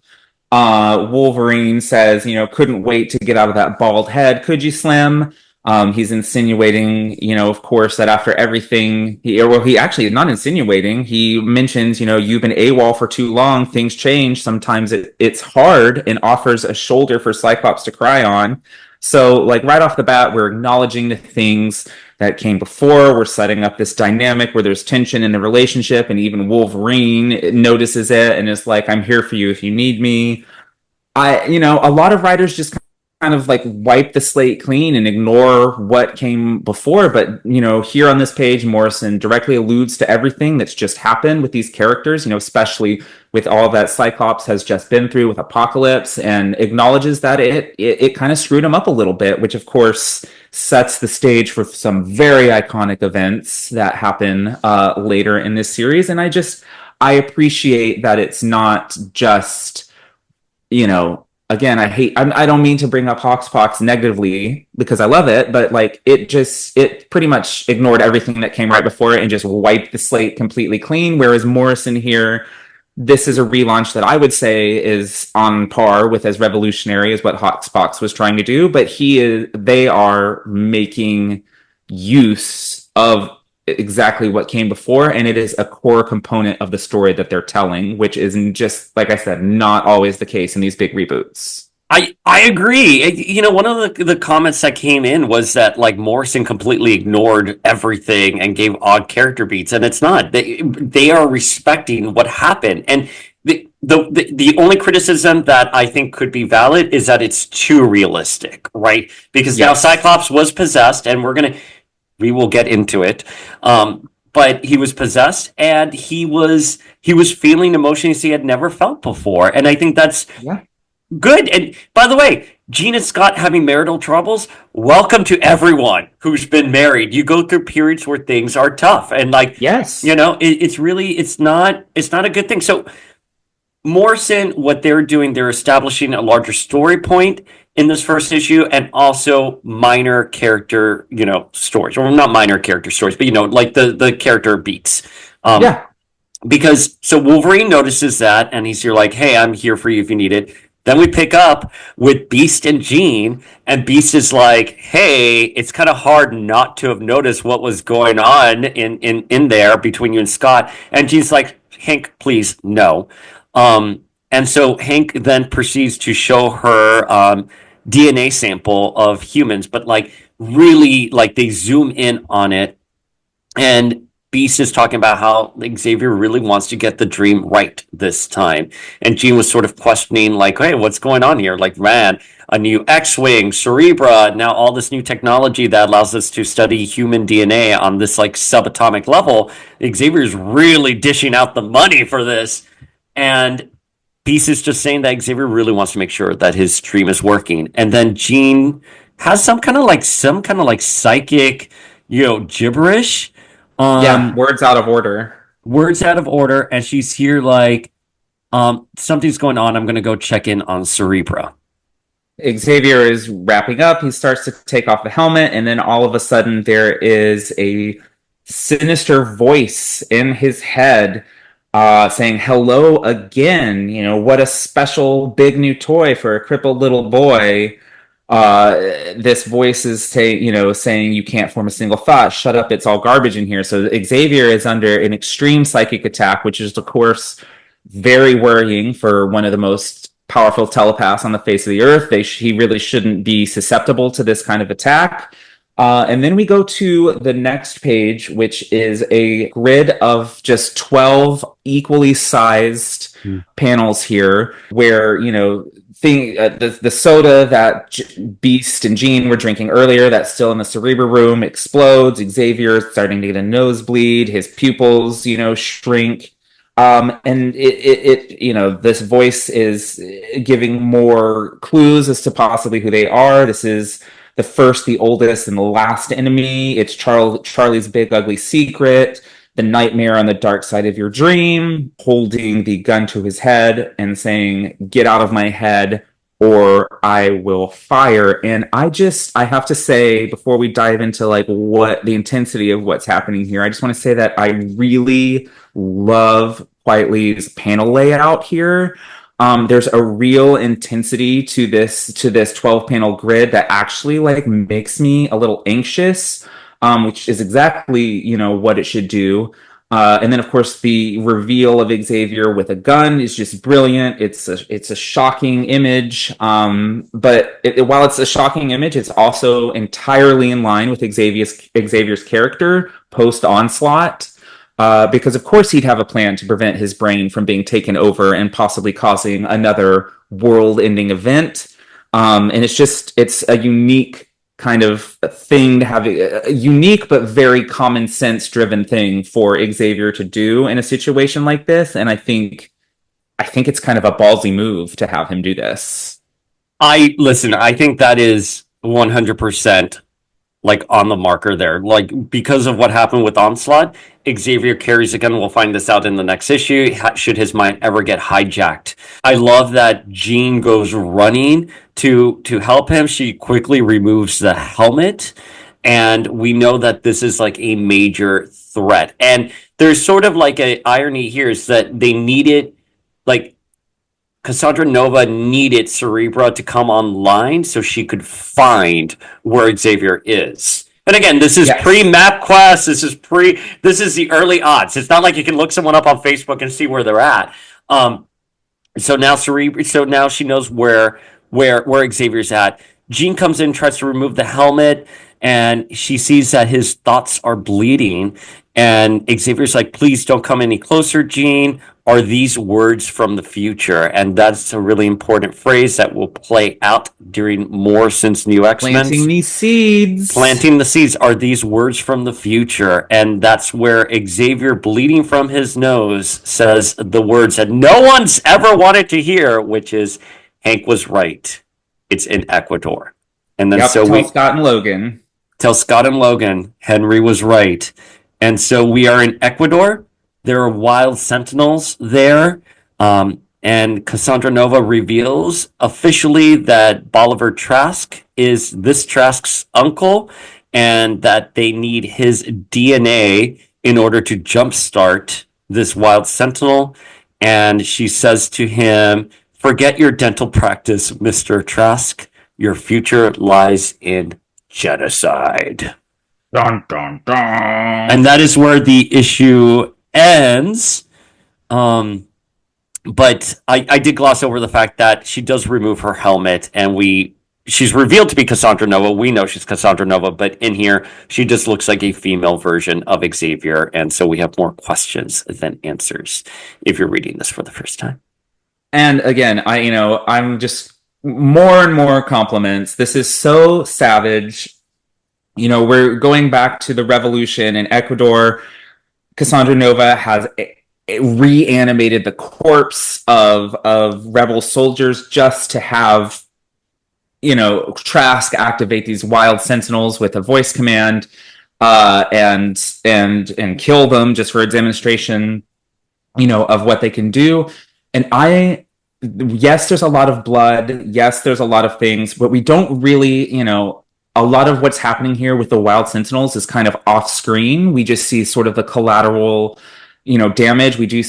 Wolverine says, couldn't wait to get out of that bald head. Could you, Slim? He's insinuating, of course, that after everything, he actually is not insinuating. He mentions, you've been AWOL for too long. Things change. Sometimes it's hard, and offers a shoulder for Cyclops to cry on. So, like, right off the bat, we're acknowledging the things that came before. We're setting up this dynamic where there's tension in the relationship, and even Wolverine notices it and is like, I'm here for you if you need me. A lot of writers just kind of like wipe the slate clean and ignore what came before. But, here on this page, Morrison directly alludes to everything that's just happened with these characters, especially with all that Cyclops has just been through with Apocalypse, and acknowledges that it kind of screwed him up a little bit, which of course sets the stage for some very iconic events that happen later in this series. And I appreciate that it's not just, again, I don't mean to bring up Hoxpox negatively because I love it, but like it pretty much ignored everything that came right before it and just wiped the slate completely clean. Whereas Morrison here, this is a relaunch that I would say is on par with as revolutionary as what Hoxpox was trying to do, but they are making use of exactly what came before, and it is a core component of the story that they're telling, which is just, like I said, not always the case in these big reboots. I agree. One of the comments that came in was that like Morrison completely ignored everything and gave odd character beats, and it's not. They are respecting what happened, and the only criticism that I think could be valid is that it's too realistic, right? Because now Yes. Cyclops was possessed, and we will get into it. But he was possessed, and he was feeling emotions he had never felt before, and I think that's Yeah. good. And by the way, Gene and Scott having marital troubles, welcome to everyone who's been married. You go through periods where things are tough, and like, Yes. it's not a good thing. So Morrison, what they're doing, they're establishing a larger story point in this first issue, and also minor character, stories, or not minor character stories, but like the character beats. Yeah. Because so Wolverine notices that, and he's here like, hey, I'm here for you if you need it. Then we pick up with Beast and Jean, and Beast is like, hey, it's kind of hard not to have noticed what was going on in there between you and Scott. And Jean's like, Hank, please, no. And so Hank then proceeds to show her DNA sample of humans, but like really, like they zoom in on it, and Beast is talking about how Xavier really wants to get the dream right this time. And Jean was sort of questioning, like, hey, what's going on here? Like, man, a new X-Wing, Cerebra, now all this new technology that allows us to study human DNA on this, like, subatomic level. Xavier's really dishing out the money for this. And Beast is just saying that Xavier really wants to make sure that his dream is working. And then Jean has some kind of like psychic, gibberish. Yeah. Words out of order. Words out of order, and she's here like, something's going on. I'm gonna go check in on Cerebra. Xavier is wrapping up. He starts to take off the helmet, and then all of a sudden there is a sinister voice in his head saying, hello again. What a special big new toy for a crippled little boy. This voice is saying you can't form a single thought. Shut up, it's all garbage in here. So Xavier is under an extreme psychic attack, which is, of course, very worrying for one of the most powerful telepaths on the face of the earth. He really shouldn't be susceptible to this kind of attack. And then we go to the next page, which is a grid of just 12 equally sized panels here, where, the soda that Beast and Jean were drinking earlier, that's still in the Cerebra room, explodes. Xavier is starting to get a nosebleed. His pupils, shrink. And this voice is giving more clues as to possibly who they are. This is the first, the oldest, and the last enemy. It's Charlie's big, ugly secret, the nightmare on the dark side of your dream, holding the gun to his head and saying, "Get out of my head, or I will fire." And I have to say, before we dive into like what the intensity of what's happening here, I just want to say that I really love Quietly's panel layout here. There's a real intensity to this 12 panel grid that actually like makes me a little anxious, which is exactly what it should do. And then of course the reveal of Xavier with a gun is just brilliant. It's a shocking image, but while it's a shocking image, it's also entirely in line with Xavier's character post onslaught. Because of course he'd have a plan to prevent his brain from being taken over and possibly causing another world-ending event. And it's a unique kind of thing to have, a unique but very common sense driven thing for Xavier to do in a situation like this. And I think it's kind of a ballsy move to have him do this. I think that is 100% like on the marker there. Like, because of what happened with Onslaught, Xavier carries a gun. We'll find this out in the next issue, should his mind ever get hijacked. I love that Jean goes running to help him. She quickly removes the helmet, and we know that this is like a major threat. And there's sort of like a irony here, is that they needed, like, Cassandra Nova needed Cerebra to come online so she could find where Xavier is. And again, this is pre-map quest. This is the early odds. It's not like you can look someone up on Facebook and see where they're at. So now she knows where Xavier's at. Jean comes in, tries to remove the helmet, and she sees that his thoughts are bleeding. And Xavier's like, "Please don't come any closer, Jean. Are these words from the future?" And that's a really important phrase that will play out during Morrison's new X-Men. Planting these seeds. Planting the seeds. Are these words from the future? And that's where Xavier, bleeding from his nose, says the words that no one's ever wanted to hear, which is, "Hank was right. It's in Ecuador." And then tell Scott and Logan. Tell Scott and Logan, Henry was right. And so we are in Ecuador. There are wild sentinels there. And Cassandra Nova reveals officially that Bolivar Trask is this Trask's uncle, and that they need his DNA in order to jumpstart this wild sentinel. And she says to him, "Forget your dental practice, Mr. Trask. Your future lies in genocide." Dun, dun, dun. And that is where the issue ends. But I did gloss over the fact that she does remove her helmet, and she's revealed to be Cassandra Nova. We know she's Cassandra Nova, but in here she just looks like a female version of Xavier, and so we have more questions than answers if you're reading this for the first time. And again, I'm just more and more compliments. This is so savage. We're going back to the revolution in Ecuador. Cassandra Nova has reanimated the corpse of rebel soldiers just to have, Trask activate these wild sentinels with a voice command, and kill them just for a demonstration, of what they can do. And yes, there's a lot of blood. Yes, there's a lot of things, but we don't really, a lot of what's happening here with the wild sentinels is kind of off screen. We just see sort of the collateral, damage. We do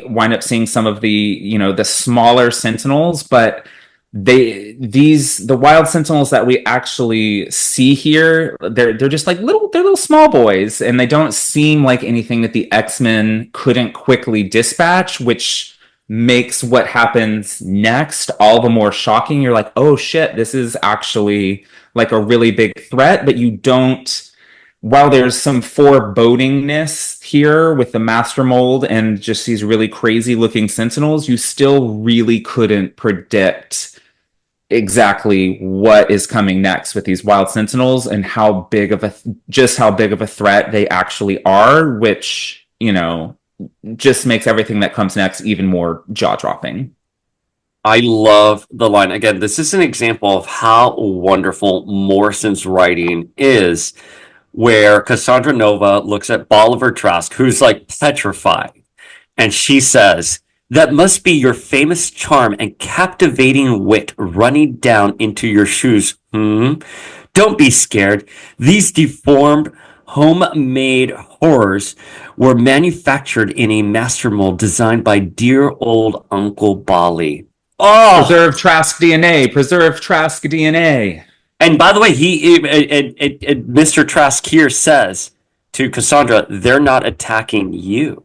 wind up seeing some of the, the smaller sentinels, but the wild sentinels that we actually see here, they're just like little small boys, and they don't seem like anything that the X-Men couldn't quickly dispatch, which makes what happens next all the more shocking. You're like, oh shit, this is actually like a really big threat, but you don't, while there's some forebodingness here with the master mold and just these really crazy looking sentinels, you still really couldn't predict exactly what is coming next with these wild sentinels and how big of a threat they actually are, which, just makes everything that comes next even more jaw-dropping. I love the line. Again, this is an example of how wonderful Morrison's writing is, where Cassandra Nova looks at Bolivar Trask, who's like petrified, and she says, "That must be your famous charm and captivating wit running down into your shoes. Hmm? Don't be scared. These deformed, homemade horrors were manufactured in a master mold designed by dear old Uncle Bali." Oh, Preserve Trask DNA. Preserve Trask DNA. and by the way, Mr. Trask here says to Cassandra, "They're not attacking you."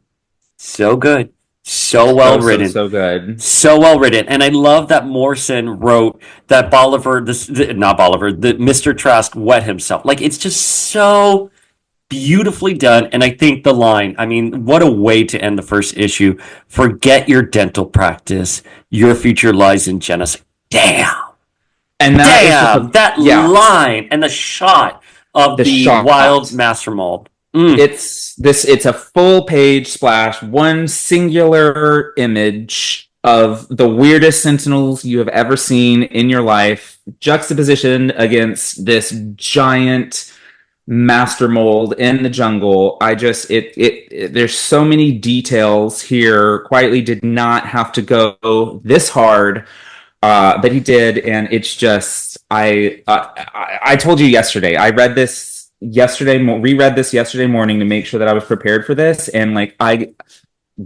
So good. So well written. So good. So well written. And I love that Morrison wrote that not Bolivar, that Mr. Trask wet himself. Like, it's just so beautifully done. And I think the line, I mean, what a way to end the first issue. "Forget your dental practice. Your future lies in Genosha." Damn. And That line and the shot of the wild master mold. It's a full page splash, one singular image of the weirdest sentinels you have ever seen in your life, juxtaposition against this giant master mold in the jungle. There's so many details here. Quietly did not have to go this hard, but he did, and it's just I told you yesterday. I read this reread this yesterday morning to make sure that I was prepared for this, and like I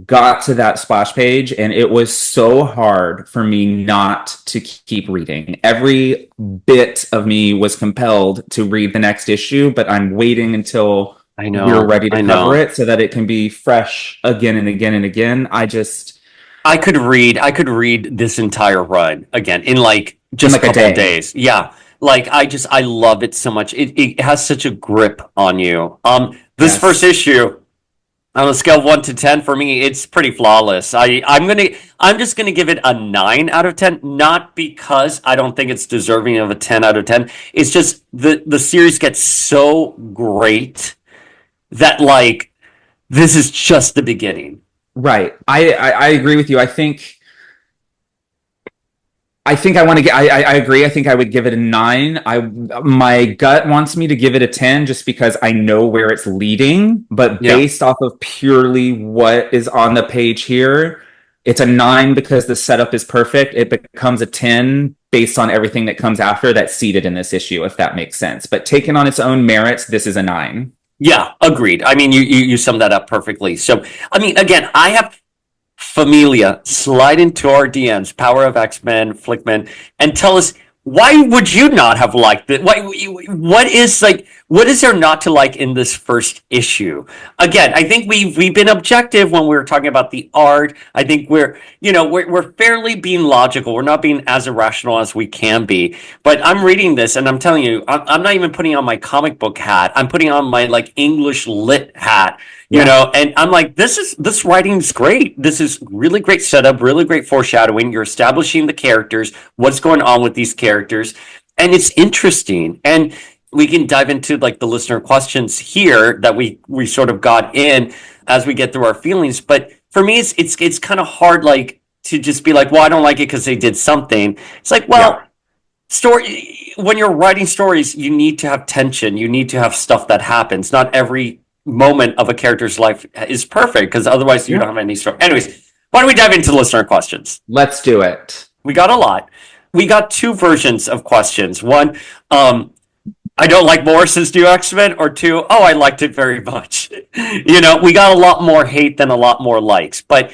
got to that splash page and it was so hard for me not to keep reading. Every bit of me was compelled to read the next issue, but I'm waiting until we're ready to cover it so that it can be fresh again and again and again. I could read this entire run again in like just a couple of days. Yeah. Like, I love it so much. It has such a grip on you. This first issue, on a scale of 1 to 10, for me, it's pretty flawless. I'm just gonna give it a 9 out of 10, not because I don't think it's deserving of a 10 out of 10. It's just the series gets so great that, like, this is just the beginning. Right. I agree with you. I agree. I think I would give it a 9. My gut wants me to give it a 10 just because I know where it's leading, but based off of purely what is on the page here, it's a 9 because the setup is perfect. It becomes a 10 based on everything that comes after that's seated in this issue, if that makes sense. But taken on its own merits, this is a 9. Yeah, agreed. I mean, you summed that up perfectly. So, I mean, again, I have Familia slide into our DMs, Power of X-Men, Flinkman, and tell us, why would you not have liked it? What is there not to like in this first issue? Again, I think we've been objective when we were talking about the art. I think we're fairly being logical. We're not being as irrational as we can be. But I'm reading this and I'm telling you, I'm not even putting on my comic book hat. I'm putting on my like English lit hat. You know, and I'm like, this writing's great. This is really great setup, really great foreshadowing. You're establishing the characters, what's going on with these characters, and it's interesting. And we can dive into like the listener questions here that we sort of got in as we get through our feelings. But for me, it's kind of hard, like, to just be like, well, I don't like it because they did something. It's like, well, story. When you're writing stories, you need to have tension. You need to have stuff that happens. Not every moment of a character's life is perfect, because otherwise you don't have any story. Anyways, why don't we dive into listener questions? Let's do it. We got a lot. We got 2 versions of questions. One, I don't like Morrison's new X-Men, or 2, oh, I liked it very much. We got a lot more hate than a lot more likes. But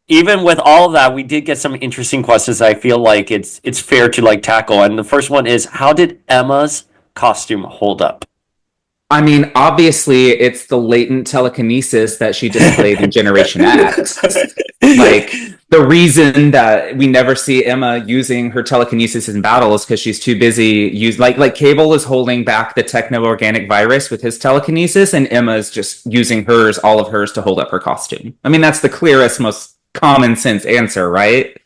even with all of that, we did get some interesting questions that I feel like it's fair to like tackle. And the first one is, how did Emma's costume hold up? I mean, obviously, it's the latent telekinesis that she displayed in Generation X. Like, the reason that we never see Emma using her telekinesis in battle is because she's too busy like Cable is holding back the techno-organic virus with his telekinesis, and Emma is just using all of hers to hold up her costume. I mean, that's the clearest, most common sense answer, right?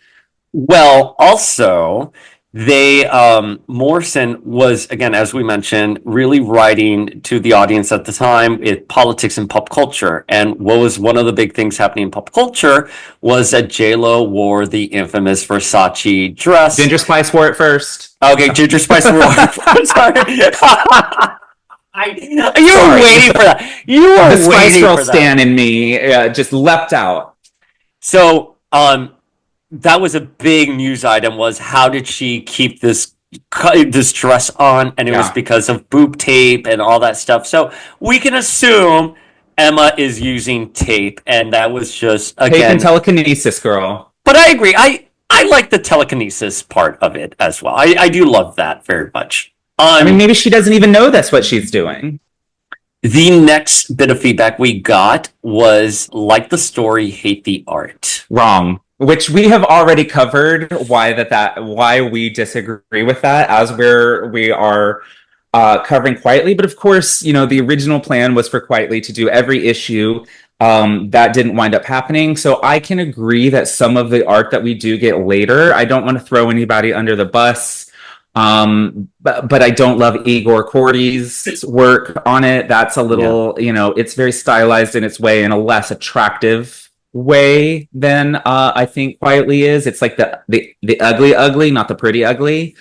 Well, also, they Morrison was, again, as we mentioned, really writing to the audience at the time, politics and pop culture. And what was one of the big things happening in pop culture was that J-Lo wore the infamous Versace dress. Ginger Spice wore it first. Okay, Ginger Spice wore it. Sorry. You were waiting for that. You were The Spice waiting Girl for that. stan in me just leapt out. So, that was a big news item, was how did she keep this dress on? And it was Yeah. because of boob tape and all that stuff. So we can assume Emma is using tape, and that was just, Tape again. and telekinesis, girl. But I agree. I like the telekinesis part of it as well. I do love that very much. I mean, maybe she doesn't even know that's what she's doing. The next bit of feedback we got was, like the story, hate the art. Wrong. Which we have already covered why we disagree with that, as we are covering Quietly. But of course, you know, the original plan was for Quietly to do every issue. That didn't wind up happening. So I can agree that some of the art that we do get later, I don't want to throw anybody under the bus. But I don't love Igor Kordy's work on it. That's a little, you know, it's very stylized in its way, in a less attractive way than I think Quietly is. It's like the ugly, not the pretty ugly.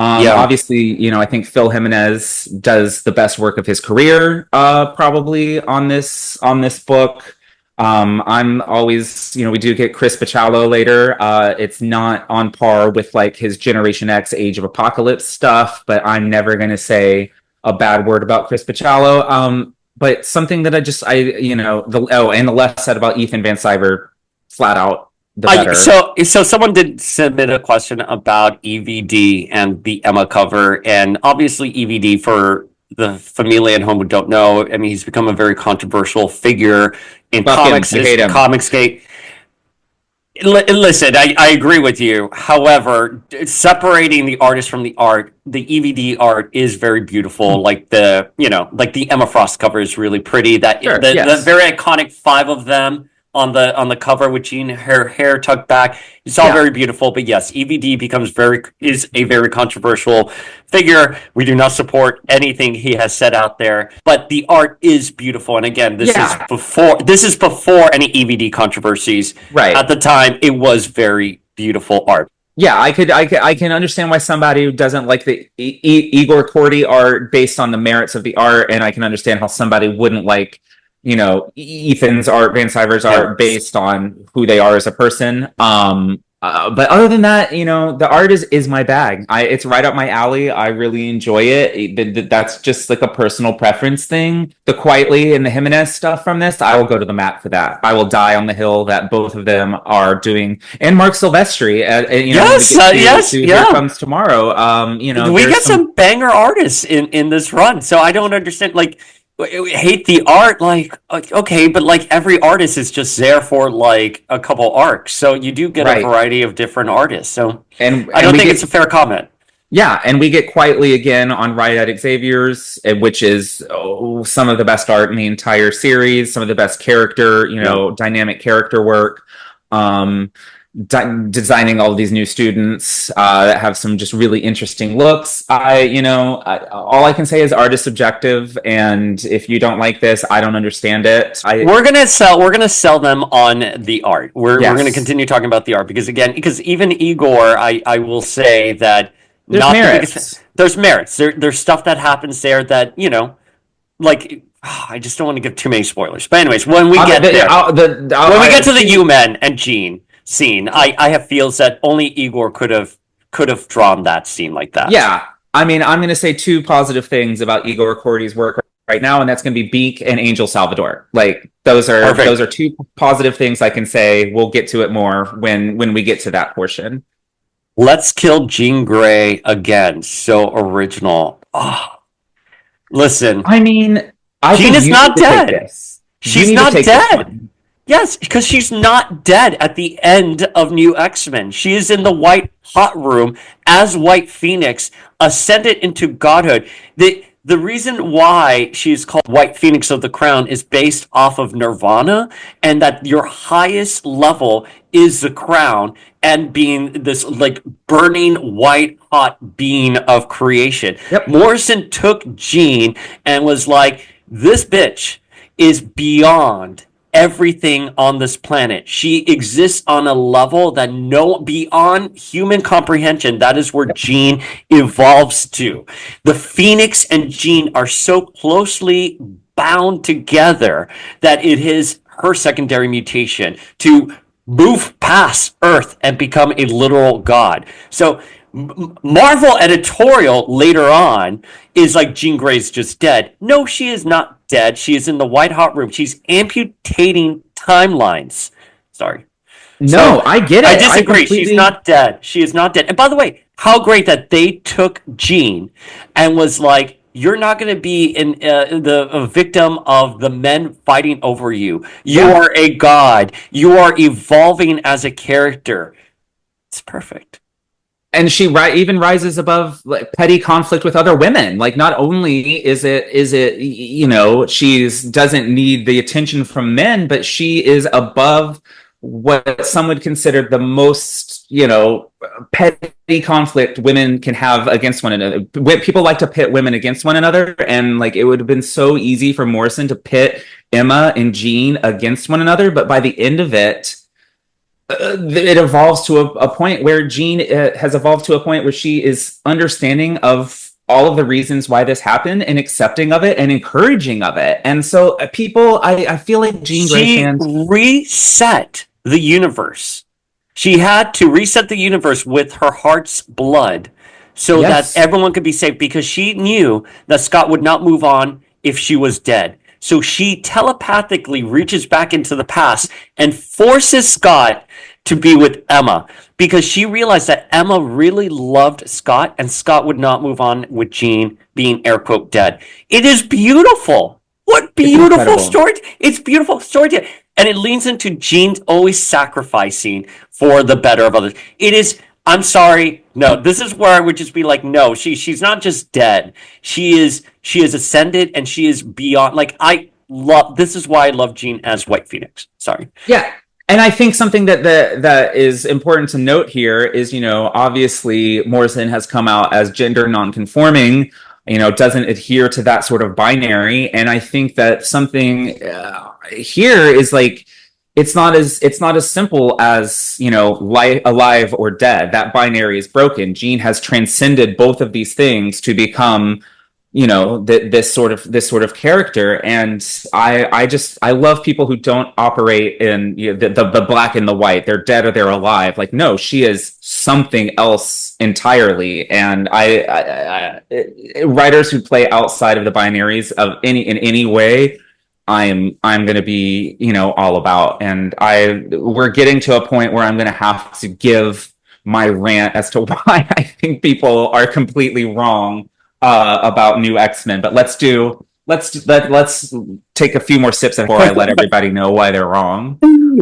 Obviously, you know, I think Phil Jimenez does the best work of his career, probably on this book. I'm always, you know, we do get Chris Bachalo later. It's not on par with like his Generation X Age of Apocalypse stuff, but I'm never going to say a bad word about Chris Bachalo. But something that you know, and the less said about Ethan Van Sciver, flat out, the better. So someone did submit a question about EVD and the Emma cover, and obviously EVD, for the family at home who don't know, I mean, he's become a very controversial figure in comics. Comicsgate. Listen, I agree with you. However, separating the artist from the art, the EVD art is very beautiful. Like the Emma Frost cover is really pretty. The very iconic 5 of them on the cover with Jean, her hair tucked back. It's all very beautiful. But yes, EVD is a very controversial figure. We do not support anything he has said out there, but the art is beautiful. And again, this is before any EVD controversies. Right. At the time, it was very beautiful art. Yeah, I can understand why somebody doesn't like the Igor Kordy art based on the merits of the art, and I can understand how somebody wouldn't like, you know, Ethan's art, Van Sciver's art, based on who they are as a person. But other than that, you know, the art is my bag. It's right up my alley. I really enjoy it. That's just like a personal preference thing. The Quietly and the Jimenez stuff from this, I will go to the mat for that. I will die on the hill that both of them are doing. And Mark Silvestri, you know, Here Comes Tomorrow. You know, we get some banger artists in this run, so I don't understand, like, hate the art, like, okay, but like every artist is just there for like a couple arcs, so you do get a variety of different artists. So I don't think it's a fair comment. Yeah, and we get Quietly again on Right at Xavier's, which is some of the best art in the entire series, some of the best character, you know, dynamic character work. Designing all of these new students that have some just really interesting looks. All I can say is art is subjective, and if you don't like this, I don't understand it. We're gonna sell them on the art. We're gonna continue talking about the art, because even Igor, I will say that there's merits. There's merits. There's stuff that happens there that, you know, like, I just don't want to give too many spoilers. But anyways, when we get to the U-Men and Jean scene, I have feels that only Igor could have drawn that scene like that. Yeah, I mean, I'm going to say 2 positive things about Igor Kordy's work right now, and that's going to be Beak and Angel Salvador. Like, those are 2 positive things I can say. We'll get to it more when we get to that portion. Let's Kill Jean Grey again. So original. Oh, listen. I mean, Jean is not dead. She's not dead. Yes, because she's not dead at the end of New X-Men. She is in the White Hot Room as White Phoenix, ascended into godhood. The the reason why she's called White Phoenix of the Crown is based off of Nirvana, and that your highest level is the crown, and being this like burning white hot being of creation. Yep. Morrison took Jean and was like, this bitch is beyond everything on this planet. She exists on a level that beyond human comprehension. That is where Jean evolves to. The Phoenix and Jean are so closely bound together that it is her secondary mutation to move past Earth and become a literal god. So Marvel editorial later on is like Jean Grey's just dead. No, she is not dead. She is in the white hot room. She's amputating timelines. Sorry. No, So, I get it. I disagree. completely- She's not dead. She is not dead. And by the way, how great that they took Jean and was like, you're not going to be a victim of the men fighting over you. You Yeah. are a god. You are evolving as a character. It's perfect. And she even rises above like, petty conflict with other women. Like, not only is it she's doesn't need the attention from men, but she is above what some would consider the most petty conflict women can have against one another. People like to pit women against one another, and like it would have been so easy for Morrison to pit Emma and Jean against one another, but by the end of it, it evolves to a point where Jean has evolved to a point where she is understanding of all of the reasons why this happened and accepting of it and encouraging of it. And so people, I feel like Jean Grey fans reset the universe. She had to reset the universe with her heart's blood so Yes. that everyone could be safe, because she knew that Scott would not move on if she was dead. So she telepathically reaches back into the past and forces Scott to be with Emma, because she realized that Emma really loved Scott and Scott would not move on with Jean being air quote dead. It is beautiful. What beautiful story. It's beautiful story. And it leans into Jean always sacrificing for the better of others. It is, I'm sorry. No, this is where I would just be like, no, she's not just dead. She is ascended, and she is beyond. Like, this is why I love Jean as White Phoenix. Sorry. Yeah. And I think something that is important to note here is, obviously Morrison has come out as gender nonconforming, doesn't adhere to that sort of binary. And I think that something here is like, it's not as simple as, alive or dead. That binary is broken. Jean has transcended both of these things to become, this sort of character. And I love people who don't operate in the black and the white. They're dead or they're alive. Like, no, she is something else entirely. And I writers who play outside of the binaries in any way, I'm going to be, all about. And we're getting to a point where I'm going to have to give my rant as to why I think people are completely wrong about new X-Men. But let's take a few more sips before I let everybody know why they're wrong.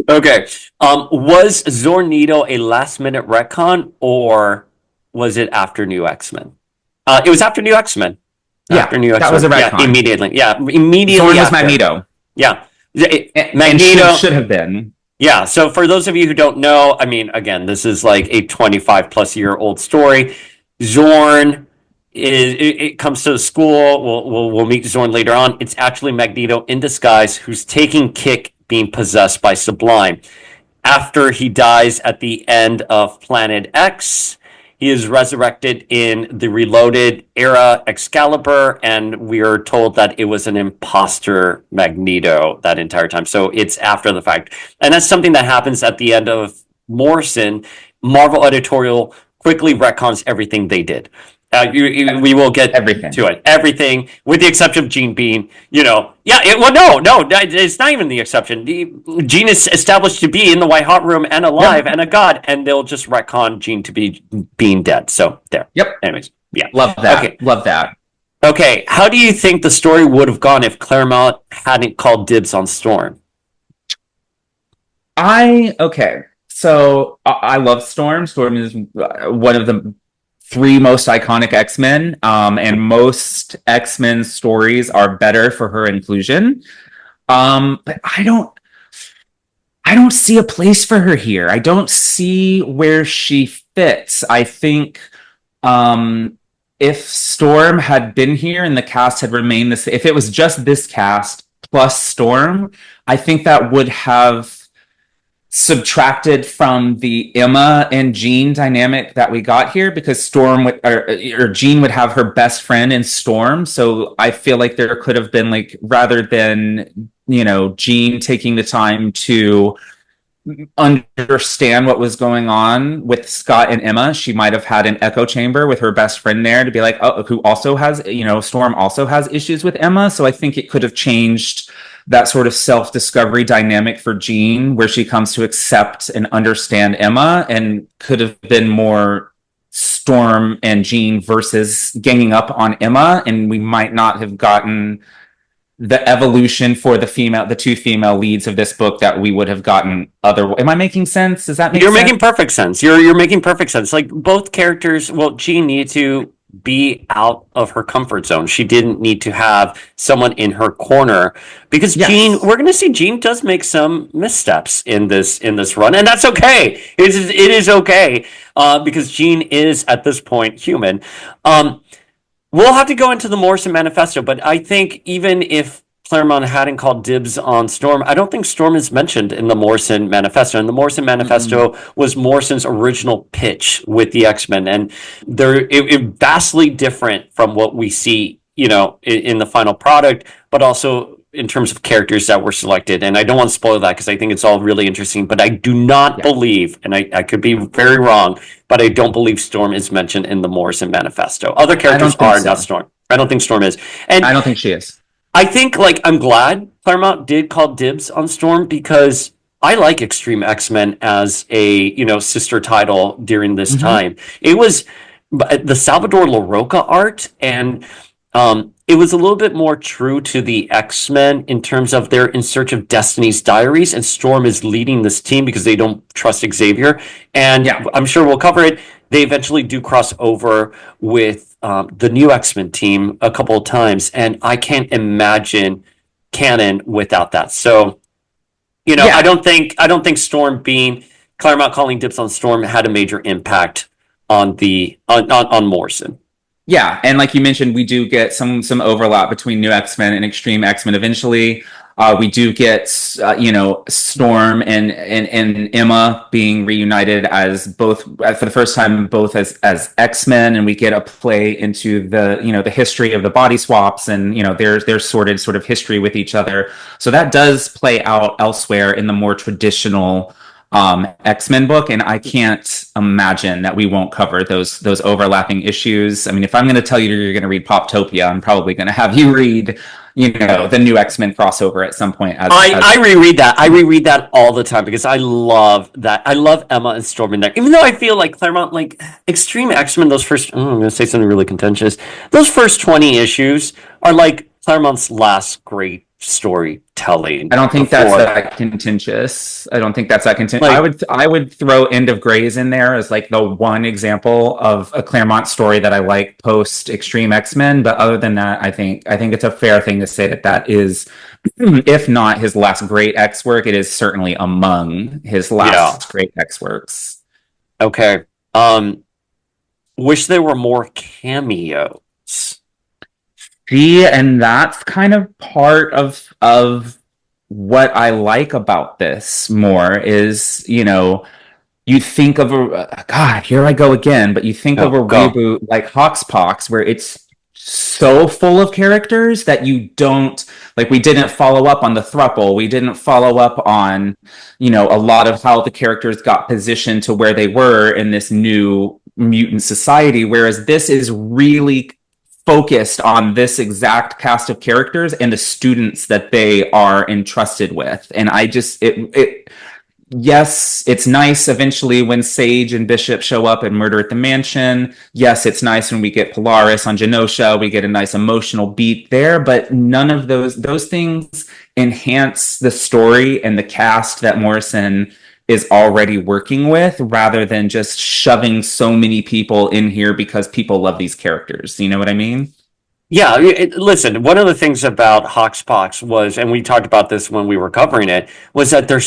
Okay. Was Zornito a last minute retcon, or was it after New X-Men? It was after New X-Men. Yeah, after New X-Men. that was a retcon. Yeah, immediately. Yeah, immediately. Zorn was after. Magneto. Yeah. Magneto should have been. Yeah, so for those of you who don't know, I mean, again, this is like a 25 plus year old story. Zorn it comes to the school. We'll meet Zorn later on. It's actually Magneto in disguise who's taking kick being possessed by Sublime. After he dies at the end of Planet X, he is resurrected in the Reloaded era Excalibur, and we are told that it was an imposter Magneto that entire time. So it's after the fact. And that's something that happens at the end of Morrison. Marvel editorial quickly retcons everything they did. We will get everything to it. Everything, with the exception of Jean being, no, it's not even the exception. Jean is established to be in the White Hot Room and alive and a god, and they'll just retcon Jean to be being dead. So there. Yep. Anyways, yeah. Love that. Okay. Love that. Okay, how do you think the story would have gone if Claremont hadn't called dibs on Storm? So I love Storm. Storm is one of the three most iconic X-Men, and most X-Men stories are better for her inclusion. But I don't see a place for her here. I don't see where she fits. I think if Storm had been here and the cast had remained this, if it was just this cast plus Storm, I think that would have subtracted from the Emma and Jean dynamic that we got here, because Storm would, or Jean would have her best friend in Storm. So I feel like there could have been, like, rather than, you know, Jean taking the time to understand what was going on with Scott and Emma, she might have had an echo chamber with her best friend there to be like, oh, who also has, you know, Storm also has issues with Emma. So I think it could have changed that sort of self-discovery dynamic for Jean, where she comes to accept and understand Emma, and could have been more Storm and Jean versus ganging up on Emma, and we might not have gotten the evolution for the two female leads of this book that we would have gotten otherwise. Am I making sense? Does that make sense? You're making perfect sense. You're making perfect sense. Like, both characters, well, Jean needed to be out of her comfort zone. She didn't need to have someone in her corner, because Jean, we're going to see Jean does make some missteps in this run, and that's okay. It is okay, because Jean is at this point human. We'll have to go into the Morrison manifesto, but I think even if Claremont hadn't called dibs on Storm, I don't think Storm is mentioned in the Morrison manifesto. And the Morrison manifesto was Morrison's original pitch with the X-Men, and it vastly different from what we see, you know, in the final product, but also in terms of characters that were selected. And I don't want to spoil that, because I think it's all really interesting, but I do not believe, and I could be very wrong, but I don't believe Storm is mentioned in the Morrison manifesto. Other characters are, not Storm. I don't think Storm is. And I don't think she is. I think, like, I'm glad Claremont did call dibs on Storm, because I like Extreme X-Men as a, you know, sister title during this time. It was the Salvador LaRocca art, and it was a little bit more true to the X-Men in terms of they're in search of Destiny's Diaries, and Storm is leading this team because they don't trust Xavier. And I'm sure we'll cover it. They eventually do cross over with the new X-Men team a couple of times, and I can't imagine canon without that. So, you know, I don't think Storm being Claremont calling dibs on Storm had a major impact on on Morrison. Yeah, and like you mentioned, we do get some overlap between New X-Men and Extreme X-Men eventually. We do get, you know, Storm and Emma being reunited as both, for the first time, both as X-Men, and we get a play into the, you know, the history of the body swaps and, you know, their sort of history with each other. So that does play out elsewhere in the more traditional X-Men book, and I can't imagine that we won't cover those overlapping issues. I mean, if I'm going to tell you you're going to read Poptopia, I'm probably going to have you read, you know, the new X-Men crossover at some point. I reread that. I reread that all the time, because I love that. I love Emma and Storm in there. Even though I feel like Claremont, like Extreme X-Men, those first, I'm going to say something really contentious. Those first 20 issues are like Claremont's last great storytelling. I don't think that's that contentious. Like, I would throw End of Grays in there as like the one example of a Claremont story that I like post Extreme X-Men. But other than that, I think it's a fair thing to say that is, if not his last great X work, it is certainly among his last great X works. Okay. Wish there were more cameos. See, and that's kind of part of what I like about this more is, you know, you think of God, here I go again, but you think of a reboot like Hoxpox, where it's so full of characters that you don't, like, we didn't follow up on the throuple, we didn't follow up on, you know, a lot of how the characters got positioned to where they were in this new mutant society, whereas this is really focused on this exact cast of characters and the students that they are entrusted with. And I just, yes, it's nice eventually when Sage and Bishop show up and Murder at the Mansion. Yes, it's nice when we get Polaris on Genosha. We get a nice emotional beat there, but none of those things enhance the story and the cast that Morrison is already working with, rather than just shoving so many people in here because people love these characters. You know what I mean? Yeah, listen, one of the things about Hoxpox was, and we talked about this when we were covering it, was that they're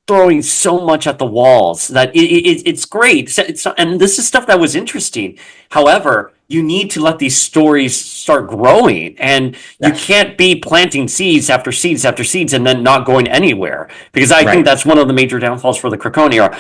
throwing so much at the walls that it's great. And this is stuff that was interesting. However, you need to let these stories start growing, and you can't be planting seeds after seeds after seeds and then not going anywhere. Because I think that's one of the major downfalls for the Krakoa.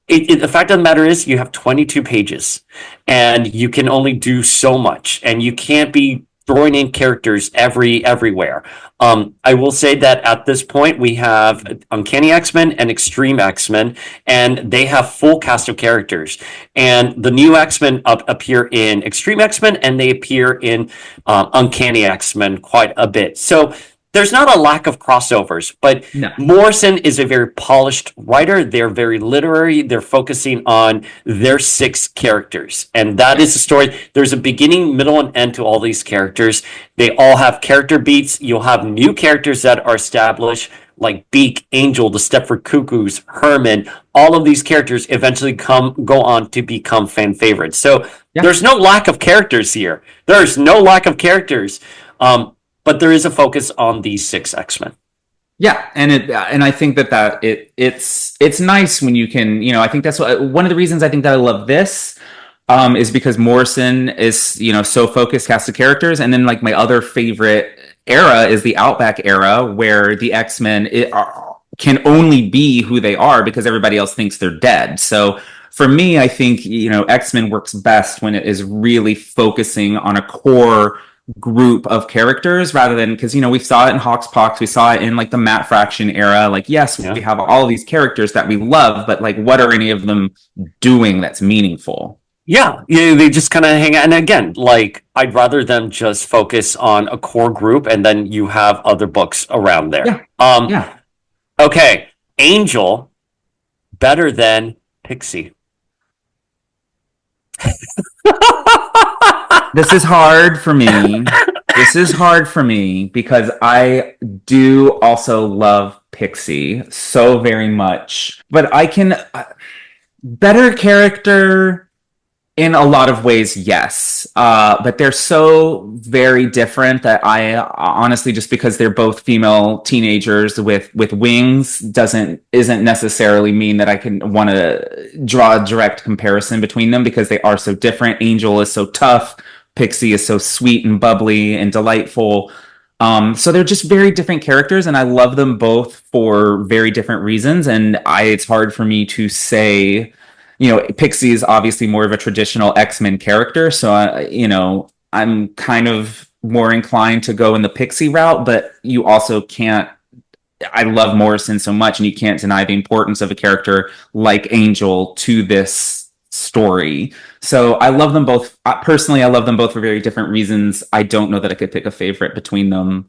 The fact of the matter is, you have 22 pages, and you can only do so much, and you can't be throwing in characters everywhere. I will say that at this point, we have Uncanny X-Men and Extreme X-Men, and they have full cast of characters. And the new X-Men appear in Extreme X-Men, and they appear in Uncanny X-Men quite a bit. So there's not a lack of crossovers, but No. Morrison is a very polished writer. They're very literary. They're focusing on their 6 characters. And that is the story. There's a beginning, middle, and end to all these characters. They all have character beats. You'll have new characters that are established, like Beak, Angel, the Stepford Cuckoos, Herman. All of these characters eventually go on to become fan favorites. So there's no lack of characters here. There's no lack of characters. But there is a focus on these 6 X-Men. Yeah, and I think that it's nice when you can, I think that's one of the reasons I think that I love this is because Morrison is, so focused cast of characters, and then like my other favorite era is the Outback era, where the X-Men can only be who they are because everybody else thinks they're dead. So for me, I think, X-Men works best when it is really focusing on a core group of characters, rather than, because we saw it in Hoxpox, we saw it in like the Matt Fraction era. Like, yes, we have all of these characters that we love, but like, what are any of them doing that's meaningful? Yeah, they just kind of hang out. And again, like, I'd rather them just focus on a core group, and then you have other books around there. Okay, Angel better than Pixie. This is hard for me. This is hard for me because I do also love Pixie so very much. But I can... better character in a lot of ways, yes. But they're so very different that I honestly, just because they're both female teenagers with wings isn't necessarily mean that I can want to draw a direct comparison between them, because they are so different. Angel is so tough. Pixie is so sweet and bubbly and delightful. So they're just very different characters, and I love them both for very different reasons. And it's hard for me to say, Pixie is obviously more of a traditional X-Men character. So, I'm kind of more inclined to go in the Pixie route, but you also can't, I love Morrison so much, and you can't deny the importance of a character like Angel to this story. So I love them both. Personally, I love them both for very different reasons. I don't know that I could pick a favorite between them.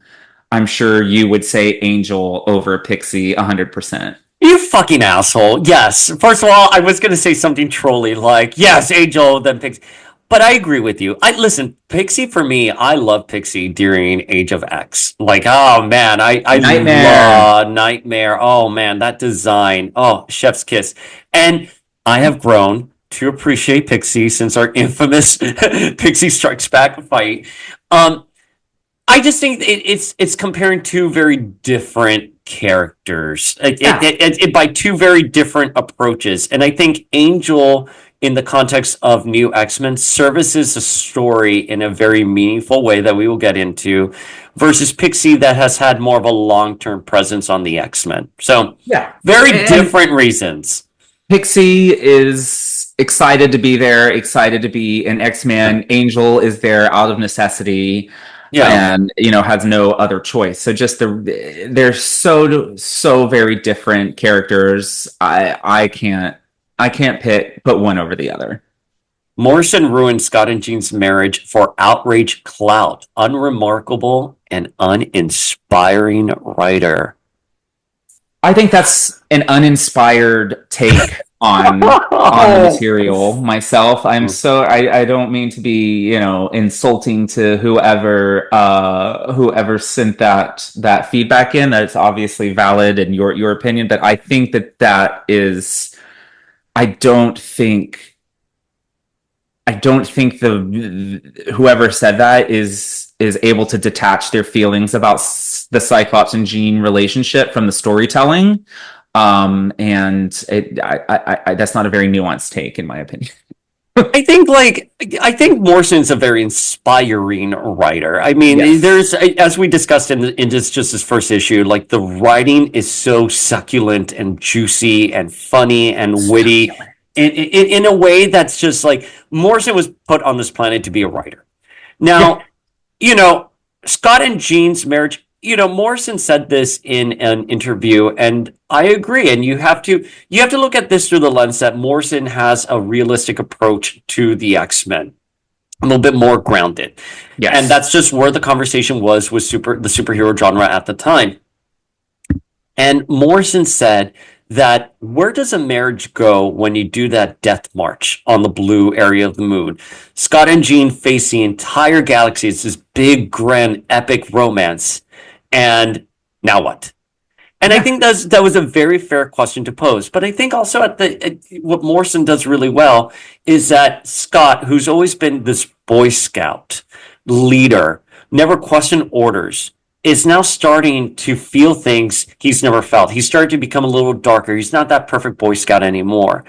I'm sure you would say Angel over Pixie 100%. You fucking asshole. Yes. First of all, I was going to say something trolly like, yes, Angel, then Pixie. But I agree with you. Listen, Pixie, for me, I love Pixie during Age of X. Like, oh man, I love Nightmare. Oh man, that design. Oh, chef's kiss. And I have grown to appreciate Pixie since our infamous Pixie Strikes Back fight. I just think it's comparing 2 very different characters by 2 very different approaches. And I think Angel, in the context of New X-Men, services the story in a very meaningful way that we will get into, versus Pixie, that has had more of a long-term presence on the X-Men. So very different reasons. Pixie is excited to be there, excited to be an X-Man. Angel is there out of necessity. And has no other choice. So just they're so very different characters. I can't put one over the other. Morrison ruined Scott and Jean's marriage for outrage clout. Unremarkable and uninspiring writer. I think that's an uninspired take on the material myself. I don't mean to be, insulting to whoever sent that feedback in. That's obviously valid in your opinion, but I think that is I don't think the whoever said that is able to detach their feelings about the Cyclops and Jean relationship from the storytelling. And that's not a very nuanced take, in my opinion. I think Morrison's a very inspiring writer. I mean, Yes. there's, as we discussed in just his first issue, like the writing is so succulent and juicy and funny and witty in a way that's just like Morrison was put on this planet to be a writer. Now, Scott and Jean's marriage, Morrison said this in an interview, and I agree. And you have to look at this through the lens that Morrison has a realistic approach to the X-Men, a little bit more grounded. Yes. And that's just where the conversation was with the superhero genre at the time. And Morrison said that where does a marriage go when you do that death march on the blue area of the moon? Scott and Jean face the entire galaxy. It's this big, grand, epic romance. And now what? And I think that was a very fair question to pose. But I think also what Morrison does really well is that Scott, who's always been this Boy Scout leader, never questioned orders, is now starting to feel things he's never felt. He's starting to become a little darker. He's not that perfect Boy Scout anymore.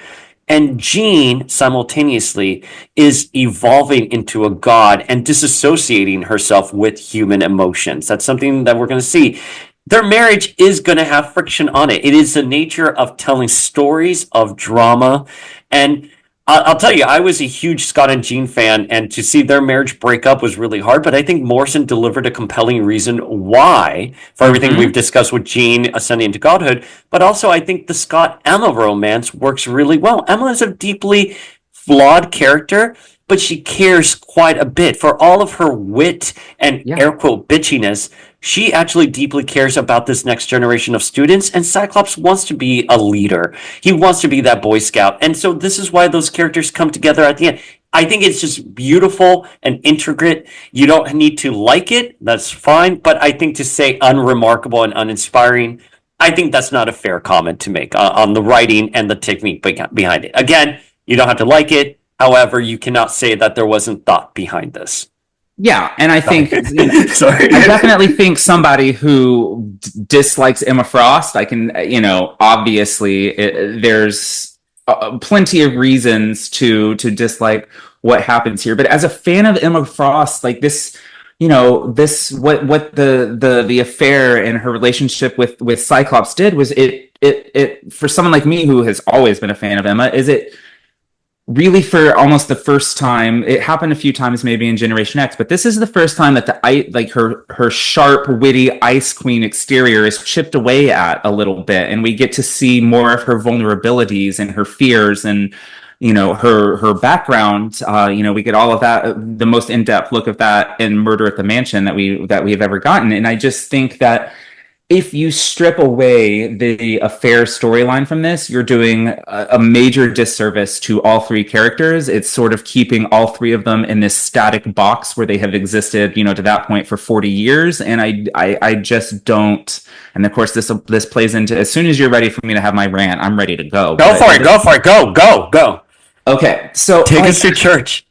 And Jean, simultaneously, is evolving into a god and disassociating herself with human emotions. That's something that we're going to see. Their marriage is going to have friction on it. It is the nature of telling stories, of drama. And I'll tell you, I was a huge Scott and Jean fan, and to see their marriage break up was really hard. But I think Morrison delivered a compelling reason why, for everything we've discussed with Jean ascending into godhood. But also, I think the Scott-Emma romance works really well. Emma is a deeply flawed character, but she cares quite a bit. For all of her wit and air quote bitchiness, she actually deeply cares about this next generation of students, and Cyclops wants to be a leader. He wants to be that Boy Scout. And so this is why those characters come together at the end. I think it's just beautiful and intricate. You don't need to like it. That's fine. But I think to say unremarkable and uninspiring, I think that's not a fair comment to make on the writing and the technique behind it. Again, you don't have to like it. However, you cannot say that there wasn't thought behind this. Yeah, and I think Sorry. I definitely think somebody who dislikes Emma Frost, I can, obviously there's plenty of reasons to dislike what happens here. But as a fan of Emma Frost, like this, what the affair and her relationship with Cyclops did was it for someone like me who has always been a fan of Emma, is it really for almost the first time. It happened a few times maybe in Generation X, but this is the first time that her sharp, witty Ice Queen exterior is chipped away at a little bit, and we get to see more of her vulnerabilities and her fears and her background. We get all of that, the most in-depth look of that in Murder at the Mansion that we have ever gotten. And I just think that if you strip away the affair storyline from this, you're doing a major disservice to all three characters. It's sort of keeping all three of them in this static box where they have existed, to that point for 40 years. And I just don't. And of course, this plays into, as soon as you're ready for me to have my rant, I'm ready to go. Go for it. Go. Okay. So take us to church.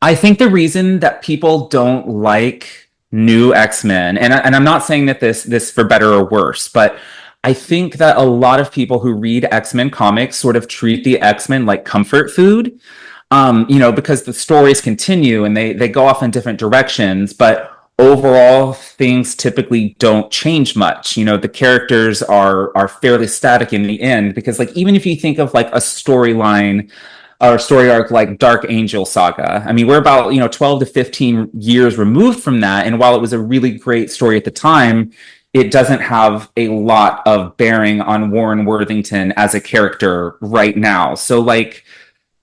I think the reason that people don't like new X-Men, and I'm not saying that this for better or worse, but I think that a lot of people who read X-Men comics sort of treat the X-Men like comfort food, because the stories continue and they go off in different directions, but overall things typically don't change much. The characters are fairly static in the end, because like even if you think of like a storyline or story arc like Dark Angel Saga. I mean, we're about 12 to 15 years removed from that, and while it was a really great story at the time, it doesn't have a lot of bearing on Warren Worthington as a character right now. So like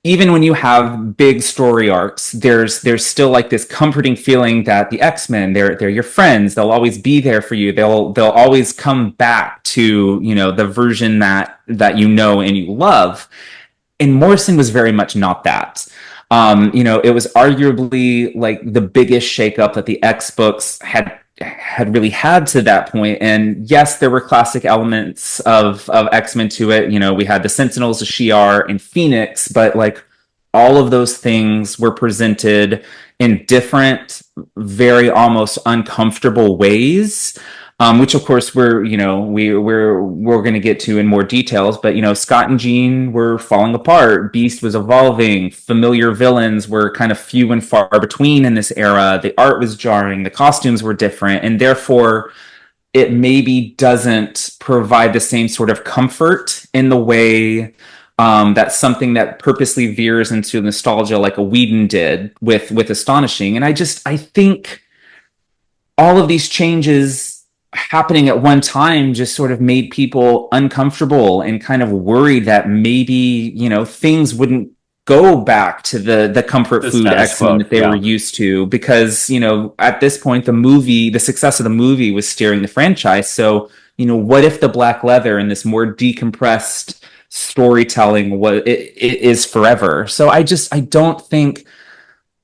even when you have big story arcs, there's still like this comforting feeling that the X-Men, they're your friends. They'll always be there for you. They'll always come back to, the version that you know and you love. And Morrison was very much not that. It was arguably like the biggest shakeup that the X books had really had to that point. And yes, there were classic elements of X-Men to it. We had the Sentinels, the Shi'ar, and Phoenix, but like all of those things were presented in different, very almost uncomfortable ways. Which of course we're going to get to in more details, but Scott and Jean were falling apart. Beast was evolving. Familiar villains were kind of few and far between in this era. The art was jarring. The costumes were different, and therefore it maybe doesn't provide the same sort of comfort in the way that's something that purposely veers into nostalgia, like a Whedon did with Astonishing. And I think all of these changes happening at one time just sort of made people uncomfortable and kind of worried that maybe things wouldn't go back to the comfort food X-Men that they were used to, because at this point the success of the movie was steering the franchise. So what if the black leather and this more decompressed storytelling it is forever? So I don't think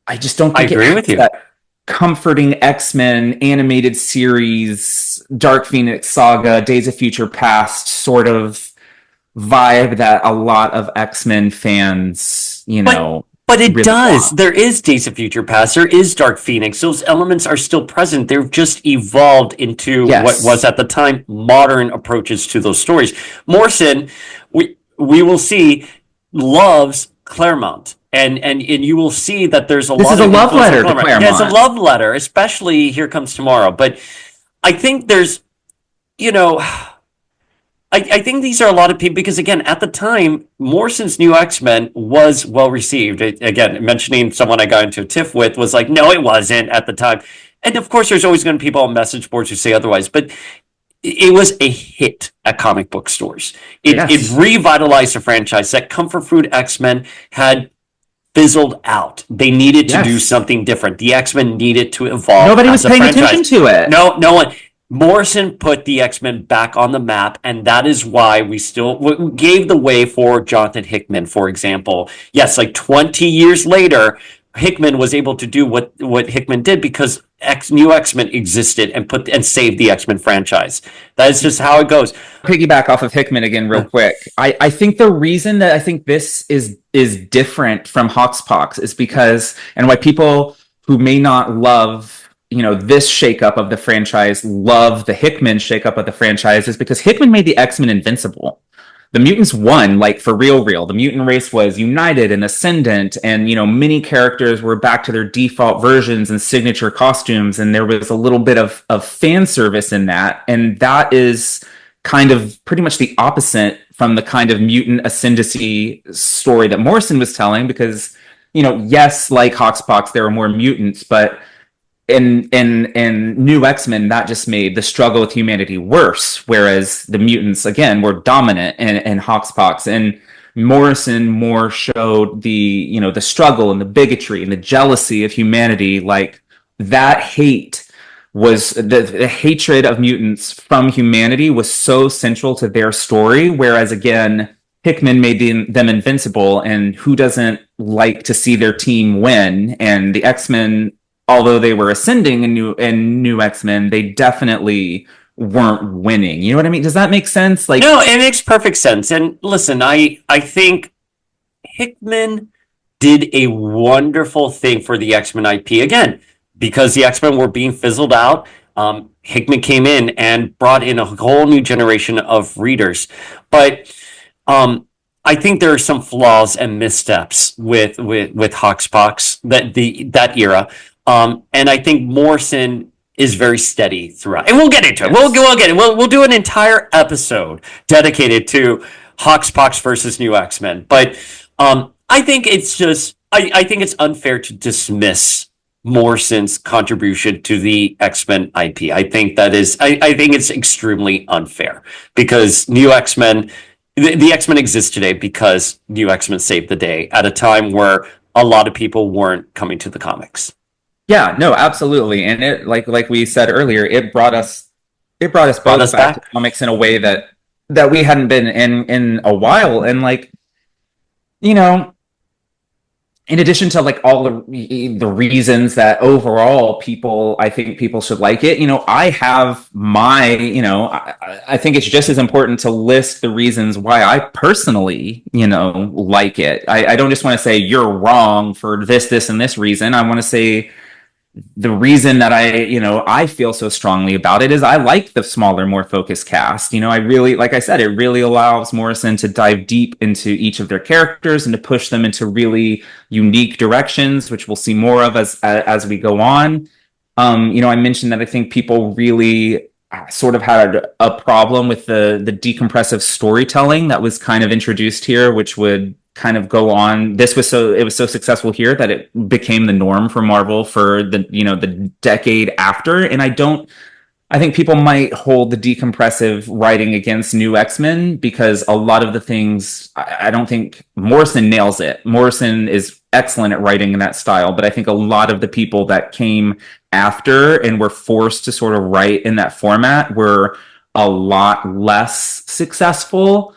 I agree with you. That comforting X-Men animated series, Dark Phoenix Saga, Days of Future Past sort of vibe that a lot of X-Men fans, But it really does. Want. There is Days of Future Past. There is Dark Phoenix. Those elements are still present. They've just evolved into what was at the time modern approaches to those stories. Morrison, we will see, loves Claremont. And you will see that there's this is a love letter to Claremont. Yeah, it's a love letter, especially Here Comes Tomorrow. But I think there's, I think these are a lot of people, because again, at the time, Morrison's New X-Men was well received. Again, mentioning someone I got into a tiff with was like, no, it wasn't at the time. And of course, there's always going to be people on message boards who say otherwise, but it was a hit at comic book stores. It revitalized the franchise. That comfort food X-Men had fizzled out. They needed to do something different. The X-Men needed to evolve. Nobody was paying attention to it. No one. Morrison put the X-Men back on the map, and that is why we still gave the way for Jonathan Hickman, for example. Yes, like 20 years later, Hickman was able to do what Hickman did because New X-Men existed and saved the X-Men franchise. That is just how it goes. Piggyback off of Hickman again real quick. I think the reason that I think this is different from Hoxpox is because, and why people who may not love this shakeup of the franchise love the Hickman shakeup of the franchise, is because Hickman made the X-Men invincible. The mutants won, like for real. The mutant race was united and ascendant, and many characters were back to their default versions and signature costumes, and there was a little bit of fan service in that, and that is kind of pretty much the opposite from the kind of mutant ascendancy story that Morrison was telling, because yes, like Hoxpox, there were more mutants, but in New X-Men, that just made the struggle with humanity worse, whereas the mutants, again, were dominant in Hoxpox. And Morrison more showed the struggle and the bigotry and the jealousy of humanity. Like, that hate was the hatred of mutants from humanity was so central to their story, whereas, again, Hickman made them invincible, and who doesn't like to see their team win? And the X-Men, although they were ascending in New X-Men, they definitely weren't winning. You know what I mean? Does that make sense? Like, no, it makes perfect sense. And listen, I think Hickman did a wonderful thing for the X-Men IP. Again, because the X-Men were being fizzled out, Hickman came in and brought in a whole new generation of readers. But I think there are some flaws and missteps with Hoxpox, that era. And I think Morrison is very steady throughout. And we'll get into it. We'll get it. We'll do an entire episode dedicated to Hoxpox versus New X-Men. But I think it's just, I think it's unfair to dismiss Morrison's contribution to the X-Men IP. I think that is, I think it's extremely unfair, because New X-Men the X-Men exist today because New X-Men saved the day at a time where a lot of people weren't coming to the comics. Yeah, no, absolutely. And it like we said earlier, it brought us Brought both us back to back. comics in a way that we hadn't been in a while. And like, you know, in addition to like all the reasons that overall I think people should like it, I have I think it's just as important to list the reasons why I personally, like it. I don't just want to say you're wrong for this, and this reason. I want to say the reason that I feel so strongly about it is I like the smaller, more focused cast. I really, like I said, it really allows Morrison to dive deep into each of their characters and to push them into really unique directions, which we'll see more of as we go on. I mentioned that I think people really sort of had a problem with the decompressive storytelling that was kind of introduced here, which would kind of go on. It was so successful here that it became the norm for Marvel for the decade after. And I think people might hold the decompressive writing against New X-Men because a lot of the things, I don't think Morrison nails it. Morrison is excellent at writing in that style, but I think a lot of the people that came after and were forced to sort of write in that format were a lot less successful.